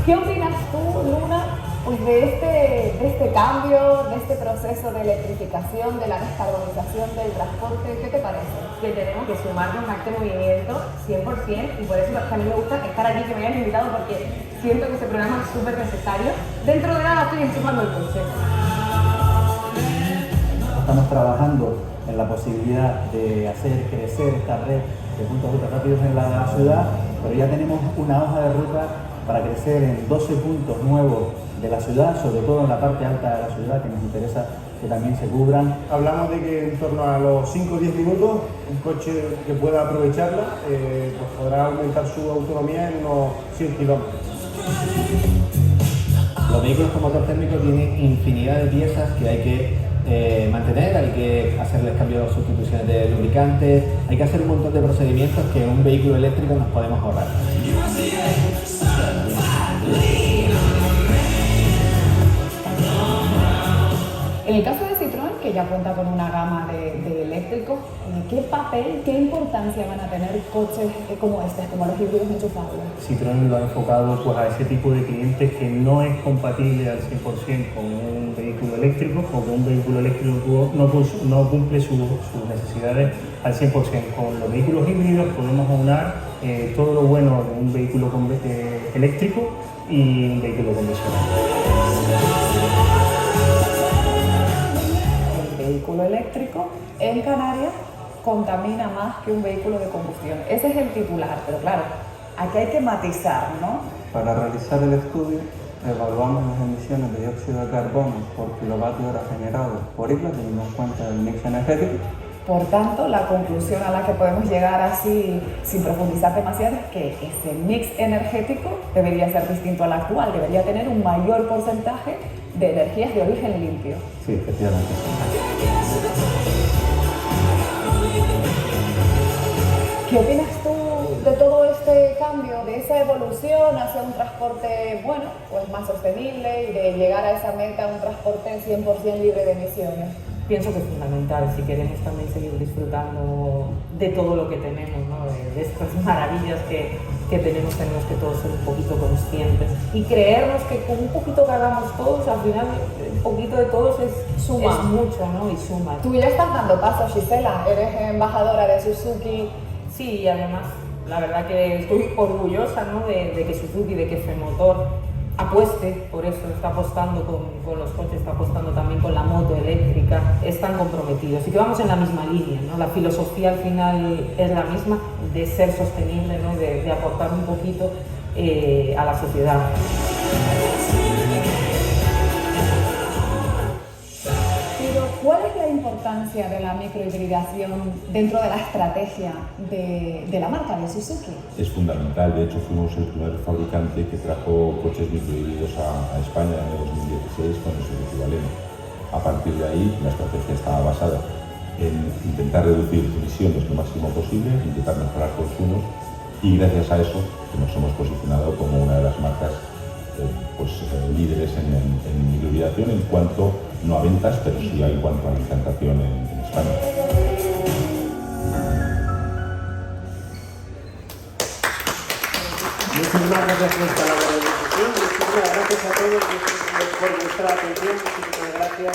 ¿Qué opinas tú, Luna, pues de este cambio, de este proceso de electrificación, de la descarbonización del transporte? ¿Qué te parece? Que tenemos que sumarnos a este movimiento 100%, y por eso a mí me gusta estar aquí, que me hayas invitado, porque siento que este programa es súper necesario. Dentro de nada estoy enchufando el coche. Estamos trabajando en la posibilidad de hacer crecer esta red de puntos ultra rápidos en la ciudad, pero ya tenemos una hoja de ruta para crecer en 12 puntos nuevos de la ciudad, sobre todo en la parte alta de la ciudad, que nos interesa que también se cubran. Hablamos de que en torno a los 5 o 10 minutos un coche que pueda aprovecharla pues podrá aumentar su autonomía en unos 100 kilómetros. Los vehículos con motor térmico tienen infinidad de piezas que hay que mantener, hay que hacerles cambios, sustituciones de lubricantes, hay que hacer un montón de procedimientos que en un vehículo eléctrico nos podemos ahorrar. En el caso de Citroën, que ya cuenta con una gama de eléctricos, ¿qué papel, qué importancia van a tener coches como estos, como los híbridos enchufables? Citroën lo ha enfocado pues, a ese tipo de clientes que no es compatible al 100% con un vehículo eléctrico, porque un vehículo eléctrico no cumple sus necesidades al 100%. Con los vehículos híbridos podemos aunar todo lo bueno de un vehículo eléctrico y un vehículo convencional. El vehículo eléctrico en Canarias contamina más que un vehículo de combustión. Ese es el titular, pero claro, aquí hay que matizar, ¿no? Para realizar el estudio, evaluamos las emisiones de dióxido de carbono por kilovatio hora generado por isla, teniendo en cuenta el mix energético. Por tanto, la conclusión a la que podemos llegar así, sin profundizar demasiado, es que ese mix energético debería ser distinto al actual, debería tener un mayor porcentaje de energías de origen limpio. Sí, efectivamente. ¿Qué opinas tú de todo este cambio, de esa evolución hacia un transporte, bueno, pues más sostenible y de llegar a esa meta, un transporte 100% libre de emisiones? Pienso que es fundamental si queremos también seguir disfrutando de todo lo que tenemos, ¿no? de estas maravillas que tenemos que todos ser un poquito conscientes y creernos que con un poquito que hagamos todos, al final un poquito de todos es mucho, ¿no? Y suma. Tú ya estás dando pasos, Gisela, eres embajadora de Suzuki. Sí, y además la verdad que estoy orgullosa, ¿no? de que Suzuki, de que Femotor apueste por eso, está apostando con los coches, está apostando también con la moto eléctrica, están comprometidos y que vamos en la misma línea, ¿no? La filosofía al final es la misma, de ser sostenible, ¿no? de aportar un poquito a la sociedad. Pero, ¿cuál es la importancia de la microhibridación dentro de la estrategia de la marca de Suzuki? Es fundamental, de hecho fuimos el primer fabricante que trajo coches microhíbridos a España en el 2016 con el Suzuki Baleno. A partir de ahí la estrategia estaba basada en intentar reducir emisiones lo máximo posible, intentar mejorar consumos y gracias a eso nos hemos posicionado como una de las marcas líderes en microhibridación en cuanto no a ventas, pero sí en cuanto a la implantación en España. Muchísimas gracias por esta labor de difusión, muchísimas gracias a todos por vuestra atención, muchísimas gracias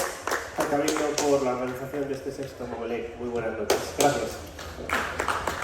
a Cabildo por la organización de este sexto Movelec. Muy buenas noches. Gracias.